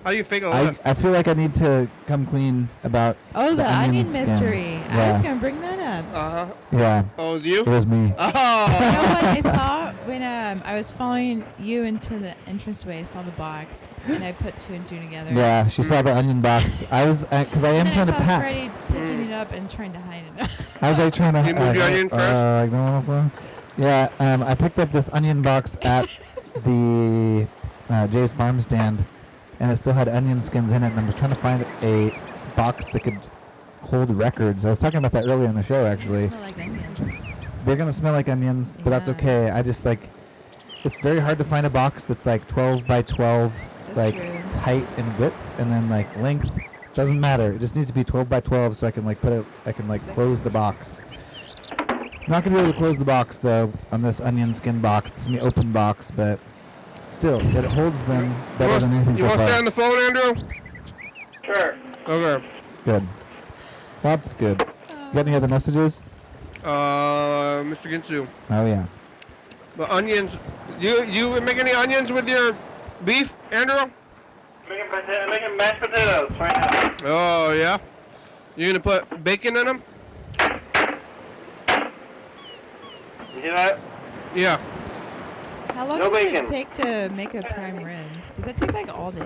A: How do you fake all this?
B: I feel like I need to come clean about
G: Oh, the onion
B: skins.
G: mystery. I
B: Yeah.
G: was gonna bring that up.
A: Uh-huh.
B: Yeah,
A: Oh, it was you?
B: it was me.
G: You know
A: Oh!
G: what I saw when I was following you into the entranceway? I saw the box, and I put two and two together.
B: Yeah, she saw the onion box. I was, because I am
G: And then
B: trying
G: I
B: to
G: saw
B: pack.
G: Freddie picking it up and trying to hide it.
B: I was like trying to.
A: You moved your onion first?
B: Like, no. Yeah, I picked up this onion box at the Jay's Farm stand, and it still had onion skins in it. And I was trying to find a box that could hold records. I was talking about that earlier in the show, actually.
G: Smell like onions.
B: They're gonna smell like onions, but that's
G: Yeah.
B: okay. I just like. It's very hard to find a box that's like 12 by 12,
G: That's
B: like
G: true.
B: height and width, and then like length. Doesn't matter. It just needs to be 12 by 12, so I can like put it. I can like close the box. I'm not gonna be able to close the box though on this onion skin box. It's gonna be open box, but still, it holds them better than anything
A: You
B: so
A: want to stay
B: far.
A: on the phone, Andrew?
C: Sure.
A: Okay.
B: Good. That's good. You got any other messages?
A: Mr. Ginsu.
B: Oh yeah.
A: The onions. You make any onions with your beef, Andrew?
C: Making mashed potatoes right now.
A: Oh, yeah? You gonna put bacon in them?
C: You hear that?
A: Yeah.
G: How long
C: No
G: does
C: bacon.
G: it take to make a prime rib? Does that take like all day?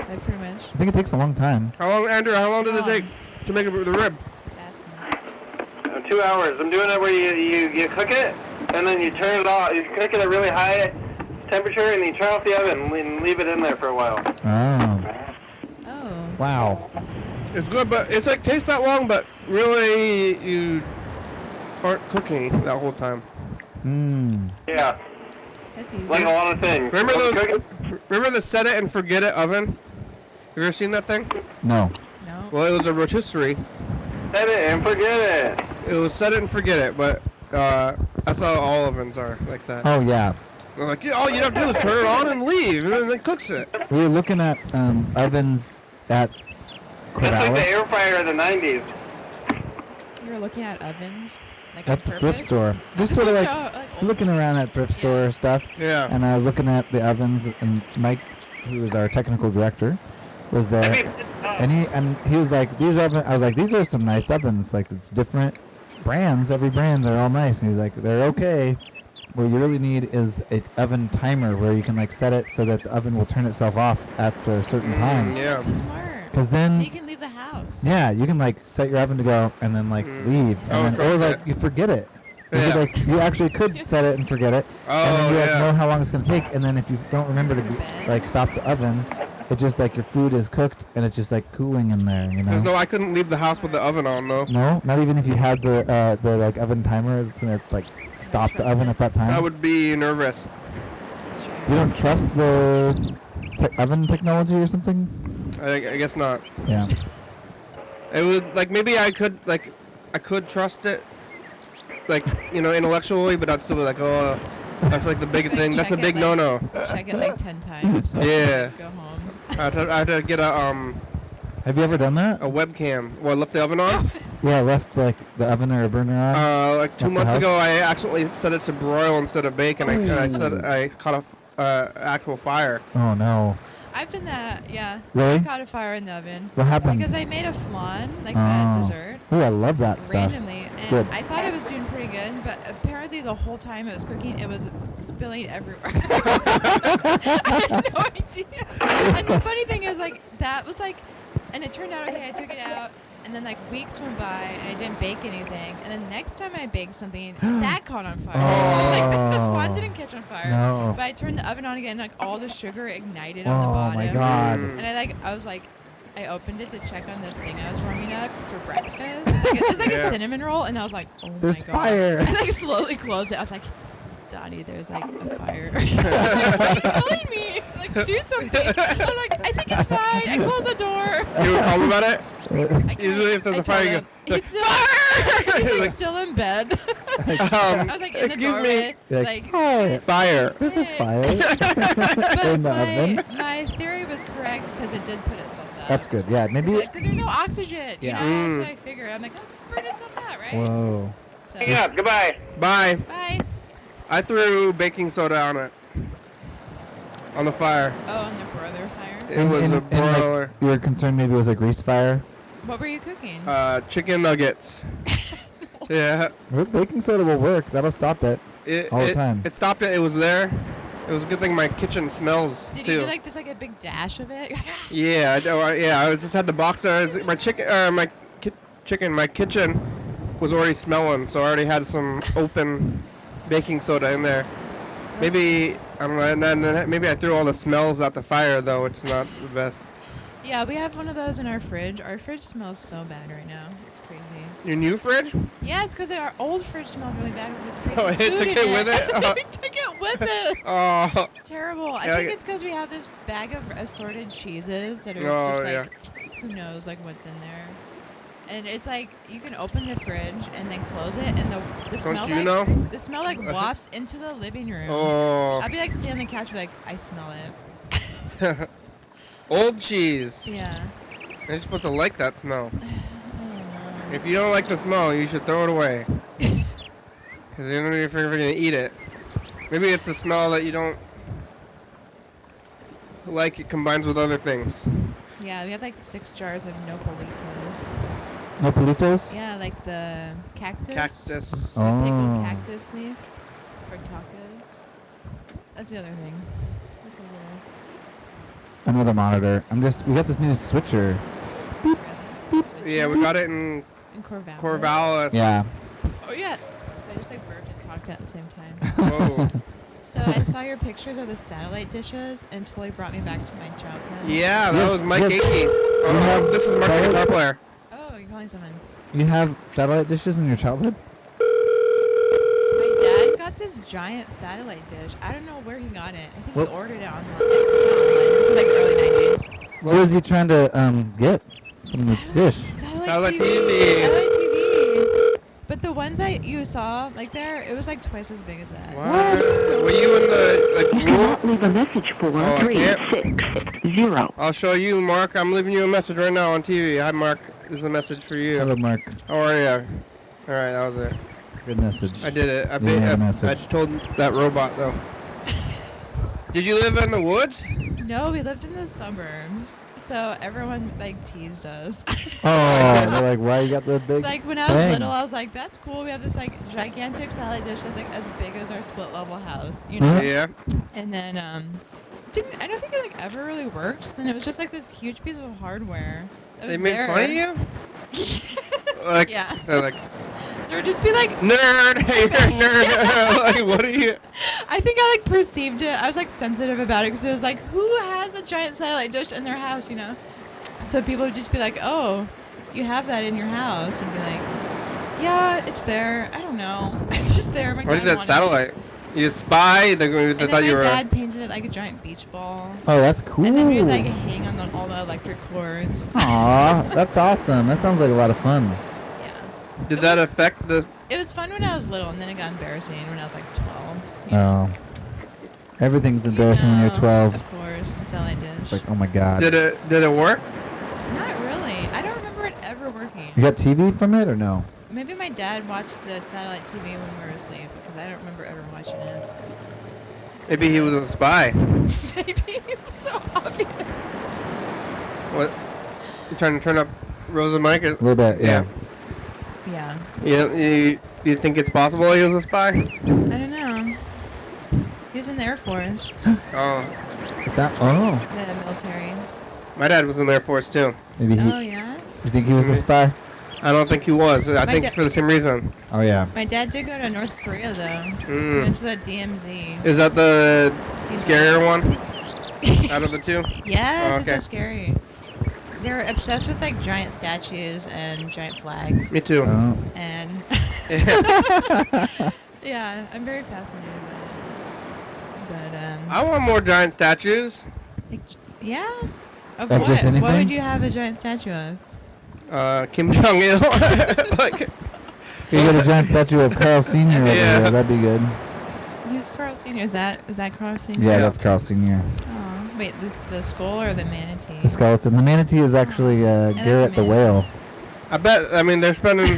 G: Like pretty much.
B: I think it takes a long time.
A: How long, Andrew, how long does it take to make the rib?
G: Just asking.
C: 2 hours. I'm doing it where you cook it, and then you turn it off. You cook it at really high temperature, and you turn off the oven and leave it in there for a while.
B: Oh.
G: Oh.
B: Wow.
A: It's good, but it's like tastes that long, but really you aren't cooking that whole time.
B: Mmm.
C: Yeah,
G: That's easy.
C: like a lot of things.
A: Remember
C: When
A: those?
C: cooking-
A: Remember the set it and forget it oven? Have you ever seen that thing?
B: No.
G: No.
A: Well, it was a rotisserie.
C: Set it and forget it.
A: It was set it and forget it, but that's how all ovens are like that.
B: Oh yeah.
A: They're like, yeah, all you have to do is turn it on and leave, and then it cooks it.
B: We were looking at ovens at
C: Just like the
B: Corvallis
C: air fryer of the 90s.
G: You were looking at ovens, like on
B: at the
G: purpose.
B: thrift store. Just sort of like
G: old-
B: looking around at thrift store stuff.
A: Yeah.
B: And I was looking at the ovens, and Mike, who was our technical director, was there. And he was like, these ovens. I was like, these are some nice ovens. Like it's different brands. Every brand, they're all nice. And he's like, they're okay. What you really need is an oven timer where you can like set it so that the oven will turn itself off after a certain time.
A: Yeah.
G: So smart.
B: Because then,
G: You can leave the house.
B: yeah, you can like set your oven to go and then like leave,
A: Oh,
B: and then, or
A: trust
B: like
A: it.
B: you forget it. You
A: Yeah.
B: could, like you actually could set it and forget it, and then
A: Oh,
B: you like
A: yeah.
B: know how long it's gonna take, and then if you don't remember to like stop the oven, it just like your food is cooked and it's just like cooling in there, you know.
A: There's no, I couldn't leave the house with the oven on, though.
B: No, not even if you had the like oven timer that's gonna like stop the oven at that time.
A: I would be nervous.
G: That's true.
B: You don't trust the oven technology or something?
A: I guess not.
B: Yeah.
A: It would, like, maybe I could trust it, like, you know, intellectually, but I'd still be like, oh, that's like the big
G: Like,
A: thing. That's a
G: check
A: big
G: it, like-
A: no-no.
G: Check it like 10 times.
A: Yeah.
G: Go home.
A: I had to get a
B: Have you ever done that?
A: webcam. Well, I left the oven on.
B: Yeah, left like the oven or a burner on.
A: Like 2
B: At the
A: months
B: house?
A: ago, I accidentally set it to broil instead of bake, and I caught a actual fire.
B: Oh no.
G: I've done that, yeah.
B: Really?
G: I caught a fire in the oven.
B: What happened?
G: Because I made a flan, like that
B: Oh.
G: dessert,
B: Oh, I love that stuff.
G: randomly. And
B: Good.
G: I thought it was doing pretty good, but apparently the whole time it was cooking, it was spilling everywhere. I had no idea. And the funny thing is, like, that was like, and it turned out okay. I took it out, and then like weeks went by, and I didn't bake anything. And then next time I baked something, that caught on fire. Like the flan
B: Oh.
G: didn't catch on fire,
B: No.
G: but I turned the oven on again, like all the sugar ignited on the
B: Oh
G: bottom.
B: my god.
A: Mm.
G: And I was like, I opened it to check on the thing I was warming up for breakfast. It's like
A: Yeah.
G: a cinnamon roll, and I was like, oh
B: There's
G: my god.
B: fire.
G: I like slowly closed it. I was like, Donnie, there's like a fire. I was like, what are you telling me? Like, do something. I was like, I think it's fine. I closed the door.
A: You would call him about it?
G: I
A: Usually if there's
G: I
A: a fire,
G: told
A: you
G: him.
A: go,
G: He's still, he's like
A: Like-
G: still in bed. I was like in the
A: excuse
G: doorway.
A: me.
B: Like,
G: Like,
B: "Hi."
A: Fire.
B: There's a fire
G: but
B: in the oven.
G: my theory was correct because it did put itself
B: That's good. Yeah, maybe.
G: Because there's no oxygen.
B: Yeah.
G: You know, that's what I figured. I'm like, let's burn yourself out, right?
B: Whoa.
G: So,
C: Hang up. Goodbye.
A: Bye.
G: bye.
A: I threw baking soda on it. On the fire.
G: Oh, on the broiler fire.
A: It was a
B: like,
A: broiler.
B: you were concerned maybe it was a grease fire.
G: What were you cooking?
A: Chicken nuggets. Yeah.
B: Well, baking soda will work. That'll stop it. All the time.
A: It stopped it. It was there. It was a good thing my kitchen smells
G: Did
A: too.
G: you do like just like a big dash of it?
A: Yeah, I just had the box there. My chicken, my kitchen was already smelling, so I already had some open baking soda in there. Maybe I don't know, and then maybe I threw all the smells out the fire though, which is not the best.
G: Yeah, we have one of those in our fridge. Our fridge smells so bad right now. It's crazy.
A: Your new fridge?
G: Yeah, it's because our old fridge smelled really bad. With
A: Oh, it took it with it? Oh.
G: We took it with it.
A: Oh.
G: It's terrible. I
A: Yeah,
G: think it's because we have this bag of assorted cheeses that are
A: Oh,
G: just like, who knows, like what's in there. And it's like you can open the fridge and then close it, and the smell
A: you
G: like
A: know?
G: the smell like wafts into the living room.
A: Oh.
G: I'll be like sitting on the couch, and be like, I smell it.
A: Old cheese.
G: Yeah.
A: You're supposed to like that smell. If you don't like the smell, you should throw it away. Because you don't know if you're going to eat it. Maybe it's a smell that you don't like. It combines with other things.
G: Yeah, we have like 6 jars of nopalitos.
B: Nopalitos?
G: Yeah, like the cactus.
A: Cactus.
G: The
B: Oh.
G: pickled cactus leaf for tacos. That's the other thing. What's over there?
B: Another monitor. We got this new switcher.
A: Yeah, we got it in
G: In Corvallis.
A: Corvallis.
B: Yeah.
G: Oh, yes. So I just like burped and talked at the same time.
A: Whoa.
G: So I saw your pictures of the satellite dishes and totally brought me back to my childhood.
A: Yeah, that
B: Yes,
A: was Mike
B: yes.
A: Akey. Oh,
B: have
A: no, this is Mark the
B: satellite-
A: guitar player.
G: Oh, you're calling someone.
B: You have satellite dishes in your childhood?
G: My dad got this giant satellite dish. I don't know where he got it. I think
B: What?
G: he ordered it online. This was like early 90s.
B: What was he trying to get from the dish?
A: Satellite TV.
G: Satellite TV. But the ones that you saw, like there, it was like twice as big as that.
A: What? Were you in the
D: You
A: group?
D: cannot leave a message for
A: Oh, I can't.
D: 3660.
A: I'll show you, Mark. I'm leaving you a message right now on TV. Hi, Mark. This is a message for you.
B: Hello, Mark.
A: How are you? All right, that was it.
B: Good message.
A: I did it.
B: You had a
A: I
B: message.
A: told that robot, though. Did you live in the woods?
G: No, we lived in the suburbs. So everyone like teased us.
B: Oh, they're like, why you got the big
G: Like when I was
B: thing?
G: little, I was like, "That's cool. We have this like gigantic satellite dish that's like as big as our split level house, you know."
A: Yeah.
G: And then I don't think it like ever really worked. Then it was just like this huge piece of hardware. that was
A: They made
G: there.
A: fun of you? Like,
G: Yeah.
A: they're like,
G: They would just be like,
A: nerd, you're a nerd. Like, what are you?
G: I think I like perceived it. I was like sensitive about it because it was like, who has a giant satellite dish in their house, you know? So people would just be like, oh, you have that in your house, and be like, yeah, it's there. I don't know. It's just there. My
A: What is
G: dad
A: that
G: wanted
A: satellite? You spy? They
G: it. And
A: thought
G: then
A: you
G: my
A: were.
G: dad painted it like a giant beach ball.
B: Oh, that's cool.
G: And then we would like hang on all the electric cords.
B: Aw, that's awesome. That sounds like a lot of fun.
G: Yeah.
A: Did that affect the?
G: It was fun when I was little, and then it got embarrassing when I was like 12. You know?
B: Oh. Everything's embarrassing when you're 12.
G: Of course, the satellite dish.
B: It's like, oh my god.
A: Did it work?
G: Not really. I don't remember it ever working.
B: You got TV from it or no?
G: Maybe my dad watched the satellite TV when we were asleep, because I don't remember ever watching it.
A: Maybe he was a spy.
G: Maybe it's so obvious.
A: What? You trying to turn up Rosa mic?
B: A little bit, yeah.
G: Yeah.
A: You think it's possible he was a spy?
G: I don't know. He was in the Air Force,
A: Oh,
B: Is that? Oh.
G: the military.
A: my dad was in the Air Force too.
B: Maybe he.
G: Oh, yeah?
B: You think he was a spy?
A: I don't think he was. I
G: My
A: think
G: da-
A: it's for the same reason.
B: Oh yeah.
G: My dad did go to North Korea, though. He
A: Mm.
G: went to the DMZ.
A: Is that the
G: Do you
A: scarier
G: know?
A: one out of the two?
G: Yes,
A: Oh,
G: it's
A: okay.
G: so scary. They're obsessed with like giant statues and giant flags.
A: Me too.
B: Oh.
G: And yeah, I'm very fascinated by it. But
A: I want more giant statues.
G: like, yeah. Of
B: Of
G: what?
B: just
G: What
B: anything?
G: would you have a giant statue of?
A: Kim Jong Il. Like,
B: You got a giant statue of Carl Sr. over
A: Yeah.
B: there. That'd be good.
G: Who's Carl Sr.? Is that Carl Sr.?
B: Yeah, that's Carl Sr.
G: Oh, Wait, the skull or the manatee?
B: The skeleton. The manatee is actually Garrett the whale.
A: I bet. I mean, they're spending.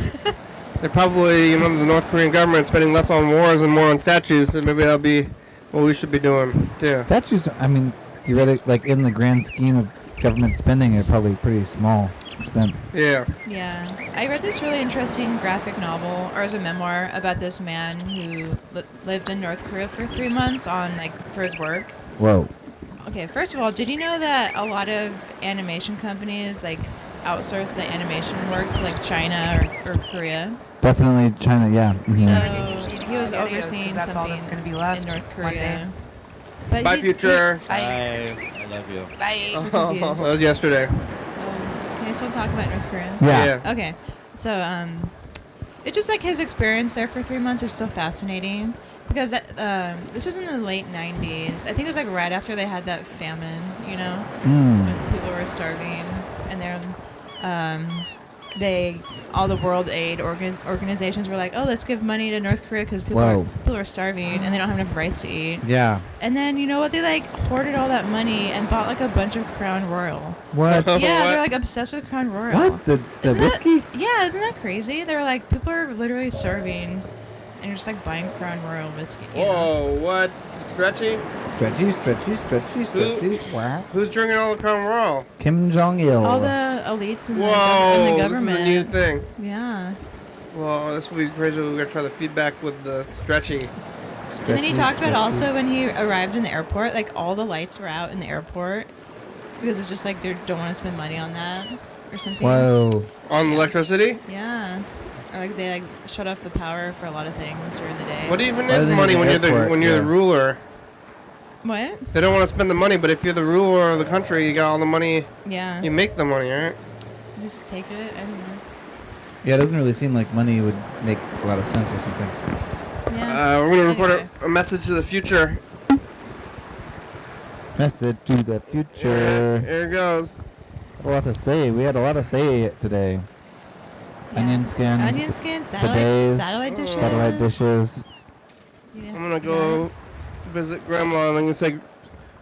A: They're probably, the North Korean government spending less on wars and more on statues. So maybe that'll be what we should be doing too.
B: Statues. I mean, theoretically, like in the grand scheme of government spending, are probably pretty small expense.
A: Yeah.
G: Yeah. I read this really interesting graphic novel, or as a memoir, about this man who lived in North Korea for 3 months for his work.
B: Whoa.
G: Okay, first of all, did you know that a lot of animation companies outsource the animation work to China or Korea?
B: Definitely China. Yeah. Mhm.
G: So he was
H: Videos, 'cause
G: overseeing
H: that's all
G: something
H: that's gonna be left
G: in North
H: one day.
G: Korea. But
A: Bye,
G: he-
A: future.
I: Bye. I love you.
H: Bye.
A: That was yesterday.
G: Can I still talk about North Korea?
B: Yeah.
G: Okay, so it's just his experience there for 3 months is so fascinating because this was in the late 90s. I think it was right after they had that famine,
B: Mm.
G: when people were starving, and then all the World Aid organizations were like, oh, let's give money to North Korea because people are starving and they don't have enough rice to eat.
B: Yeah.
G: And then you know what? They hoarded all that money and bought a bunch of Crown Royal.
B: What?
G: Yeah,
A: What?
G: they're obsessed with Crown Royal.
B: What? The
G: Isn't that-
B: whiskey?
G: Yeah, isn't that crazy? They're people are literally starving, and you're just buying Crown Royal whiskey. you know?
A: Whoa, what? Stretchy?
B: Stretchy. Wow.
A: Who's drinking all the Crown Royal?
B: Kim Jong-il.
G: All the elites in,
A: Whoa,
G: in the
A: this
G: government.
A: is a new thing.
G: Yeah.
A: Well, this will be crazy. We're going to try the feedback with the Stretchy.
G: And then he talked about also when he arrived in the airport, all the lights were out in the airport because it's just they don't want to spend money on that or something.
B: Whoa.
A: On electricity?
G: Yeah. Or they shut off the power for a lot of things during the day.
A: What even
B: Other
A: is
B: than
A: money
B: the
A: when
B: airport,
A: you're the
B: yeah.
A: ruler?
G: What?
A: They don't want to spend the money, but if you're the ruler of the country, you got all the money.
G: Yeah.
A: You make the money, right?
G: Just take it. I don't know.
B: Yeah, it doesn't really seem like money would make a lot of sense or something.
G: Yeah.
A: We're going to record
G: Anyway.
A: a message to the future.
B: Message to the future.
A: Here it goes.
B: A lot to say. We had a lot to say today.
G: Yeah.
B: Onion skins.
G: Onion skins,
B: bidets,
G: satellite dishes.
B: Satellite dishes.
G: Yeah.
A: I'm going to go visit Grandma, and I'm going to say,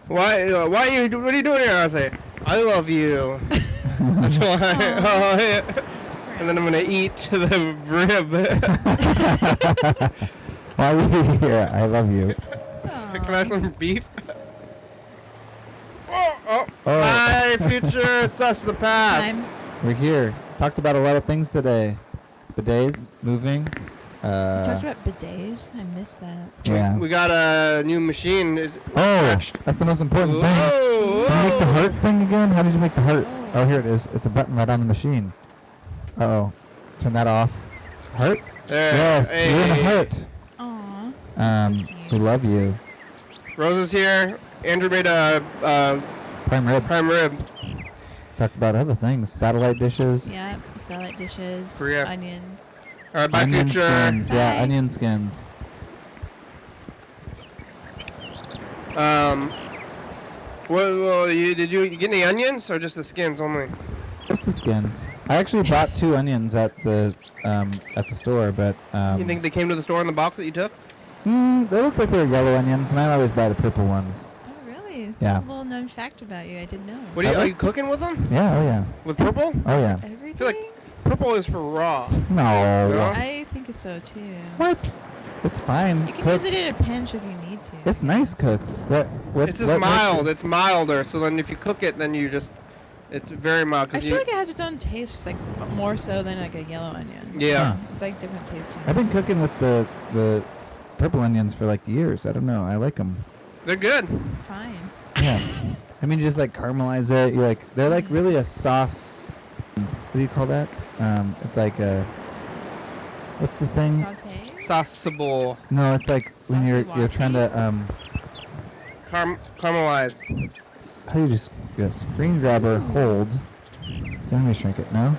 A: what are you doing here? I'll say, I love you. That's why. Oh, yeah. And then I'm going to eat the rib.
B: Why are you here? I love you.
A: Can I have some beef? Oh.
B: Oh.
A: Hi, future. It's us, the past.
B: We're here. Talked about a lot of things today. Bidets, moving.
G: We talked about bidets. I missed that.
B: Yeah.
A: We got a new machine.
B: Oh, that's the most important thing.
A: Whoa,
B: Did you make the
A: whoa.
B: heart thing again? How did you make the heart? Oh, here it is. It's a button right on the machine. Uh-oh. Turn that off. Heart?
A: There.
B: Yes, you're in a
A: Hey.
B: heart.
G: Aw.
B: We love you.
A: Rose is here. Andrew made a
B: Prime rib.
A: prime rib.
B: Talked about other things. Satellite dishes.
G: Yeah. Salad dishes.
A: Korea.
G: Onions.
A: All right, bye,
B: Onion
A: future.
B: skins. Yeah,
G: Bye.
B: onion skins.
A: Did you get any onions or just the skins only?
B: Just the skins. I actually bought 2 onions at the store, but
A: You think they came to the store in the box that you took?
B: they look like they were yellow onions, and I always buy the purple ones.
G: Oh, really?
B: Yeah.
G: That's a little known fact about you. I didn't know.
A: What are you cooking with them?
B: Yeah, oh yeah,
A: With purple?
B: oh yeah.
G: Everything?
A: I feel like purple is for raw.
B: No.
A: No?
G: I think so too.
B: What? It's fine.
G: You can
B: cooked.
G: use it in a pinch if you need to.
B: It's nice cooked.
A: It's just mild. It's milder. So then if you cook it, then it's very mild.
G: I
A: 'cause
G: feel like it has its own taste, more so than a yellow onion.
A: Yeah.
B: Huh.
G: It's different tasting.
B: I've been cooking with the purple onions for years. I don't know. I like them.
A: They're good.
G: Fine.
B: Yeah. I mean, you just caramelize it. You they're really a sauce. What do you call that? It's a. What's the thing?
G: Saute.
A: Sauceable.
B: No, it's when you're
G: Saucy-wascy?
B: trying to
A: Caramelize.
B: how do you just screen grabber hold? Let me shrink it. No.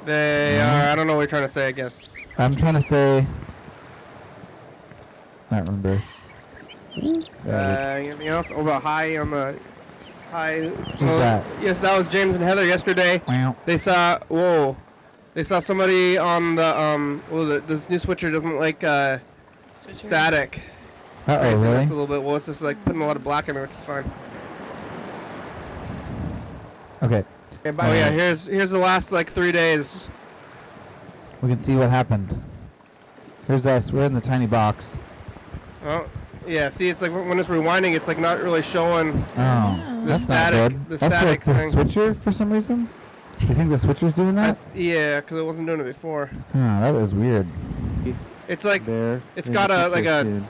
A: They are. I don't know what you're trying to say. I guess.
B: I'm trying to say. I don't remember.
A: Anything else? Oh, about high on the high.
B: Who's that?
A: Yes, that was James and Heather yesterday.
B: Wow.
A: They saw. Whoa. They saw somebody on the this new switcher doesn't like
G: Switcher.
A: static.
B: Uh-oh,
A: craziness
B: really?
A: a little bit. Well, it's just like putting a lot of black in there, which is fine.
B: Okay.
A: Oh yeah, here's the last like 3 days.
B: We can see what happened. Here's us. We're in the tiny box.
A: Oh, yeah. See, it's like when it's rewinding, it's like not really showing.
B: Oh,
A: The
B: that's
A: static-
B: not good.
A: the
B: That's
A: static
B: like the
A: thing.
B: switcher for some reason. Do you think the switcher's doing that?
A: Yeah, because it wasn't doing it before.
B: Oh, that was weird.
A: It's like
H: There.
A: it's got a like a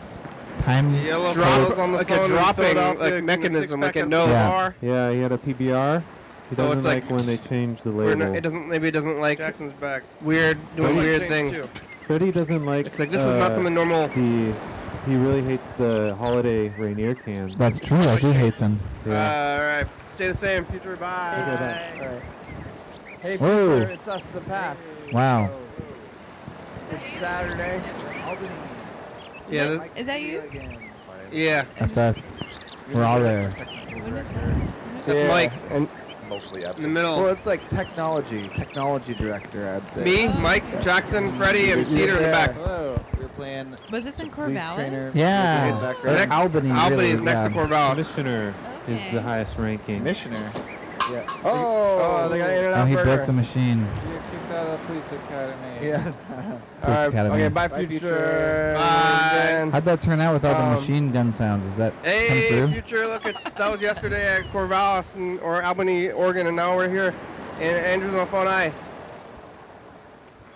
B: Time.
A: yellow
B: drop-
A: on the like a dropping like mechanism, like it knows.
B: Yeah.
H: Yeah, he had a PBR. He
A: So
H: doesn't
A: it's
H: like
A: like-
H: when they change the
A: Or
H: label.
A: no, it doesn't. Maybe it doesn't like Jackson's back. Doing weird things.
H: But he doesn't like.
A: It's like this is not something normal.
H: He really hates the holiday Rainier cans.
B: That's true. I do hate them.
H: Yeah.
A: All right, stay the same. Future, bye.
H: Okay, bye.
J: Hey,
B: Whoa.
J: Peter, it's us to the past.
B: Wow.
J: It's Saturday.
A: Yeah,
G: Is that you?
A: yeah.
B: That's us. We're all there.
G: What is that?
A: That's Mike
J: And
I: Mostly
A: in the
I: absent.
J: well,
A: middle.
J: it's like technology director, I'd say.
A: Me, Mike, Jackson, Freddie, and Cedar in the back.
J: Hello. We're playing
G: Was this in
J: police
G: Corvallis?
J: trainer.
B: Yeah.
A: It's
J: Back
A: next-
B: Albany.
A: Albany
B: really,
A: is next
B: yeah.
A: to Corvallis.
H: Commissioner is
G: Okay.
H: the highest ranking.
J: Commissioner. Yeah.
F: Oh,
J: they got in and
B: Oh,
J: out
B: he
J: burger.
B: broke the machine.
J: You're kicked out of the police academy. Yeah.
B: Police Academy.
J: Okay, bye, future.
A: Bye.
B: How'd that turn out with all the
J: Um,
B: machine gun sounds? Is that
A: Hey,
B: come through?
A: future! Look, that was yesterday at Corvallis or Albany, Oregon, and now we're here. And Andrew's on the phone. Hi.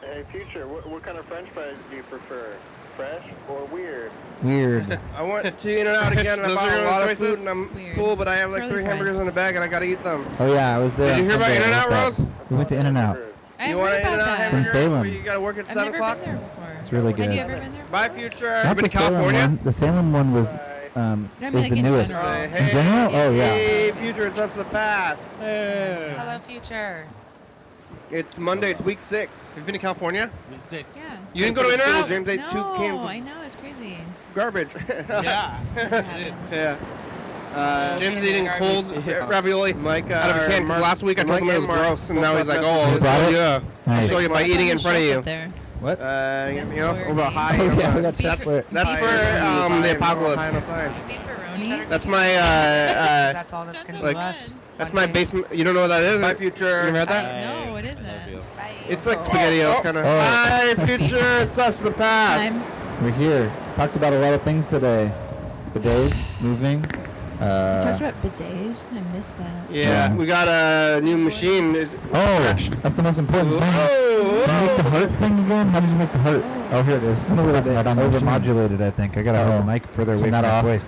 K: Hey, future, what kind of French fries do you prefer? Fresh or weird?
B: Weird.
A: I went to In-N-Out again. and I
I: Those
A: bought
I: are
A: a
I: your
A: lot of
I: choices?
A: food, and I'm
G: Weird.
A: full, but I have like
G: Curly
A: 3
G: fries.
A: hamburgers in the bag, and I gotta eat them.
B: Oh yeah, I was there.
A: Did you hear about
B: Sunday.
A: In-N-Out,
B: What's
A: Rose?
B: that? We went to In-N-Out.
G: I
A: You
G: heard
A: want an
G: about
A: In-N-Out
G: that.
B: in
A: hamburger?
B: Salem.
A: Where you gotta work at
G: I've
A: 7
G: never
A: o'clock?
G: been there before.
B: It's really
G: Have you
B: good.
G: ever been there?
A: Bye,
G: before?
A: future.
B: Not
A: You been
B: the
A: to
B: Salem
A: California?
B: one. The Salem one was
G: No, I mean,
B: is
G: like
B: the
G: in
B: newest.
G: general.
B: In general? Oh yeah.
A: Hey, future, it's us to the past.
G: Hello, future.
A: It's Monday. It's week 6. Have you been to California?
I: Week 6.
G: Yeah.
A: You didn't go to In-N-Out? James ate 2
G: No,
A: cans of
G: I know, it's crazy.
A: garbage.
I: Yeah.
A: yeah. Jim's eating cold ravioli
J: Mike,
A: out of a can. 'Cause last week I told him it was gross, and now he's like, "Oh,
B: You
A: it's
B: brought it?
A: yeah." I'll
B: Nice.
A: show you by eating in front of you.
G: There.
B: What?
A: Anything else?
G: Or
A: What about
G: me.
A: high?
B: Oh yeah, we got
G: Beef-
B: chocolate.
A: That's for the apocalypse.
G: Beefaroni?
A: That's my
L: That's all that's
G: Sounds
L: gonna
G: so
L: be
A: like-
L: left.
G: good.
A: that's my basement. You don't know what that is? My future. You never had that?
G: No, what is
I: I
G: that?
I: love you.
A: It's like SpaghettiOs kind of.
B: Oh.
A: Hi, future. It's us, the past.
B: We're here. Talked about a lot of things today. Bidets, moving.
G: Talked about bidets. I missed that.
A: Yeah, we got a new machine.
B: Oh, that's the most important thing. Did you make the heart thing again? How did you make the heart? Oh, here it is. It's a little bit over-modulated, I think. I gotta hold the mic further away from my voice.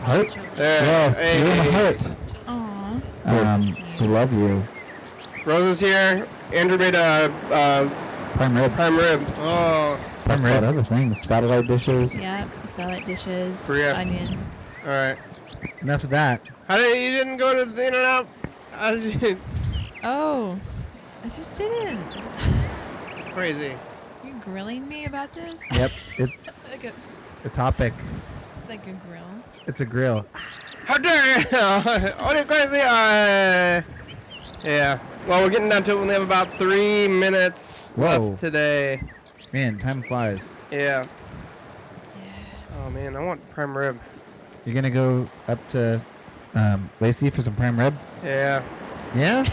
B: Heart?
A: There.
B: Yes,
A: Hey,
B: you're in the
G: Aw.
B: heart. We love you.
A: Rose is here. Andrew made a
B: Prime rib.
A: prime rib. Oh,
B: Prime rib. Other things. Satellite dishes.
G: Yep. Salad dishes.
A: Korea.
G: Onion.
A: all right.
B: Enough of that.
A: You didn't go to the In-N-Out? How did you?
G: Oh. I just didn't.
A: It's crazy.
G: You grilling me about this?
B: Yep. It's
G: Like a,
B: a topic.
G: it's like a grill.
B: It's a grill.
A: How dare you? Oh, you're crazy. Yeah. Well, we're getting down to it. We only have about 3 minutes
B: Whoa.
A: left today.
B: Man, time flies.
A: Yeah. Oh man, I want prime rib.
B: You're gonna go up to Lacey for some prime rib?
A: Yeah.
B: Yeah?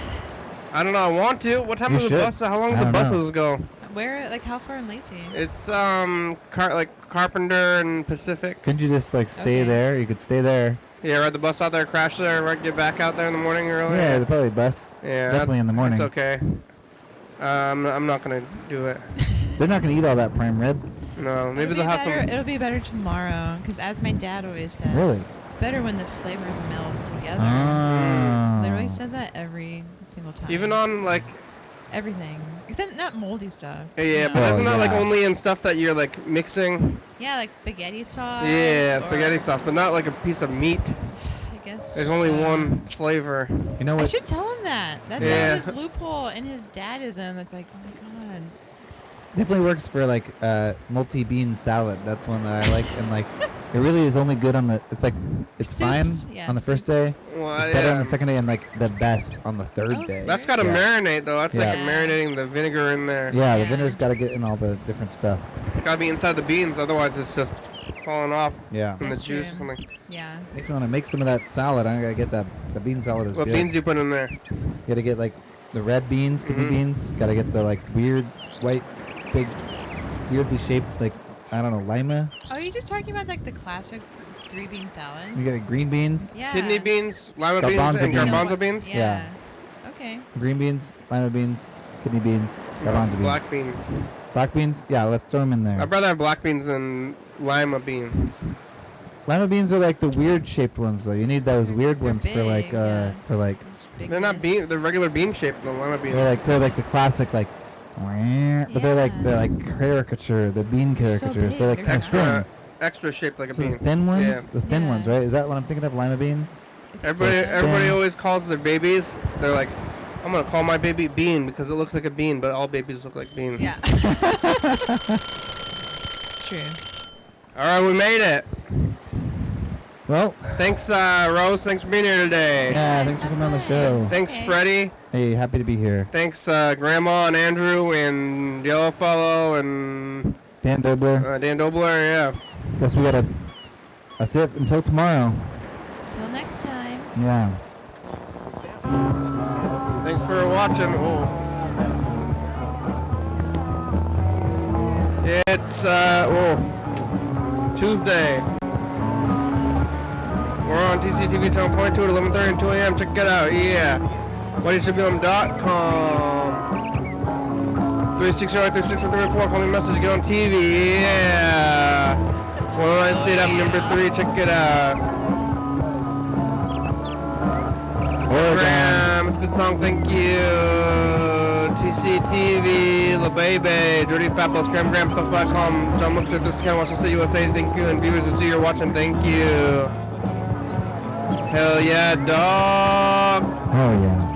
A: I don't know. I want to. What time
B: You
A: is the
B: should.
A: bus? How long
B: I
A: do the
B: don't know.
A: buses go?
G: Where, like, how far in Lacey?
A: It's like Carpenter and Pacific.
B: Couldn't you just like stay
G: Okay.
B: there? You could stay there.
A: Yeah, ride the bus out there, crash there, right, get back out there in the morning early.
B: Yeah, the probably bus.
A: Yeah,
B: Definitely in the morning.
A: It's okay. I'm not gonna do it.
B: They're not gonna eat all that prime rib.
A: No, maybe
G: It'll
A: they'll
G: be
A: have
G: better,
A: some.
G: It'll be better tomorrow, because as my dad always says,
B: Really?
G: it's better when the flavors meld together.
B: Ah.
G: Literally says that every single time.
A: Even on like.
G: everything, except not moldy stuff.
A: Yeah,
G: you know?
A: but isn't that like
B: yeah.
A: only in stuff that you're like mixing?
G: Yeah, like spaghetti sauce.
A: Yeah,
G: or-
A: spaghetti sauce, but not like a piece of meat.
G: I guess.
A: There's only one flavor.
B: You know
G: I
B: what?
G: should tell him that. That's
A: Yeah.
G: like his loophole in his dadism. It's like, oh my god.
B: Definitely works for like multi-bean salad. That's one that I like, and like it really is only good on the. It's like it's
G: Soups,
B: fine
G: yeah,
B: on the first
G: soup.
B: day.
A: Well,
B: It's better on
A: yeah.
B: the second day, and like the best on the third
G: Oh,
B: day.
A: That's got to
B: Yeah.
A: marinate though. That's like
G: Yeah.
A: marinating the vinegar in there.
B: Yeah, the
G: Yeah.
B: vinegar's got to get in all the different stuff.
A: It's got to be inside the beans, otherwise it's just falling off
B: Yeah.
A: in the
G: That's
A: juice
G: true.
A: or something.
G: Yeah.
B: Makes me want to make some of that salad. I gotta get that. The bean salad is
A: What
B: good.
A: beans you put in there?
B: Gotta get like the red beans, kidney
A: Mhm.
B: beans. Gotta get the like weird white, big, weirdly shaped like I don't know lima.
G: Oh, you're just talking about like the classic 3-bean salad?
B: You get green beans,
G: Yeah.
A: Kidney beans, lima beans,
B: Garbanzo
A: and
B: beans.
A: garbanzo beans.
G: Yeah. Okay.
B: green beans, lima beans, kidney beans, garbanzo beans.
A: Black beans.
B: Black beans. Yeah, let's throw them in there.
A: I'd rather have black beans than lima beans.
B: Lima beans are like the weird shaped ones though. You need those weird
G: They're
B: ones for like
G: big, yeah.
A: They're not bean. They're regular bean shaped. The lima beans.
B: they're like the classic like, but they're like caricature. They're bean caricatures.
G: big,
B: They're like
G: they're
B: kind of thin.
A: extra shaped like a
B: So
A: bean.
B: the thin ones,
A: Yeah.
B: the thin ones, right? Is that what I'm thinking of? Lima beans.
A: Everybody
B: thin.
A: always calls their babies. They're like, I'm gonna call my baby Bean because it looks like a bean, but all babies look like beans.
G: Yeah. It's true.
A: All right, we made it.
B: Well,
A: thanks, Rose. Thanks for being here today.
B: Yeah, thanks for coming on the show.
A: Thanks, Freddie.
B: Hey, happy to be here.
A: Thanks, Grandma and Andrew and Yellowfellow and
B: Dan Dobler.
A: Dan Dobler. Yeah.
B: Guess we gotta. That's it until tomorrow.
G: Till next time.
B: Yeah.
A: Thanks for watching. Oh. It's Tuesday. We're on TCTV channel 22 at 11:30 and 2 a.m. Check it out. Yeah. YDHWM.com. 360-3634. Call me a message. Get on TV. Yeah. 109 State Avenue number 3. Check it out. Oregon. It's a good song. Thank you. TCTV, La Bebe, Dirty Fabulous, Graham, Stuff.com, John Lipster, this can Washington State, USA. Thank you. And viewers who see you're watching, thank you. Hell yeah, dog.
B: Oh yeah.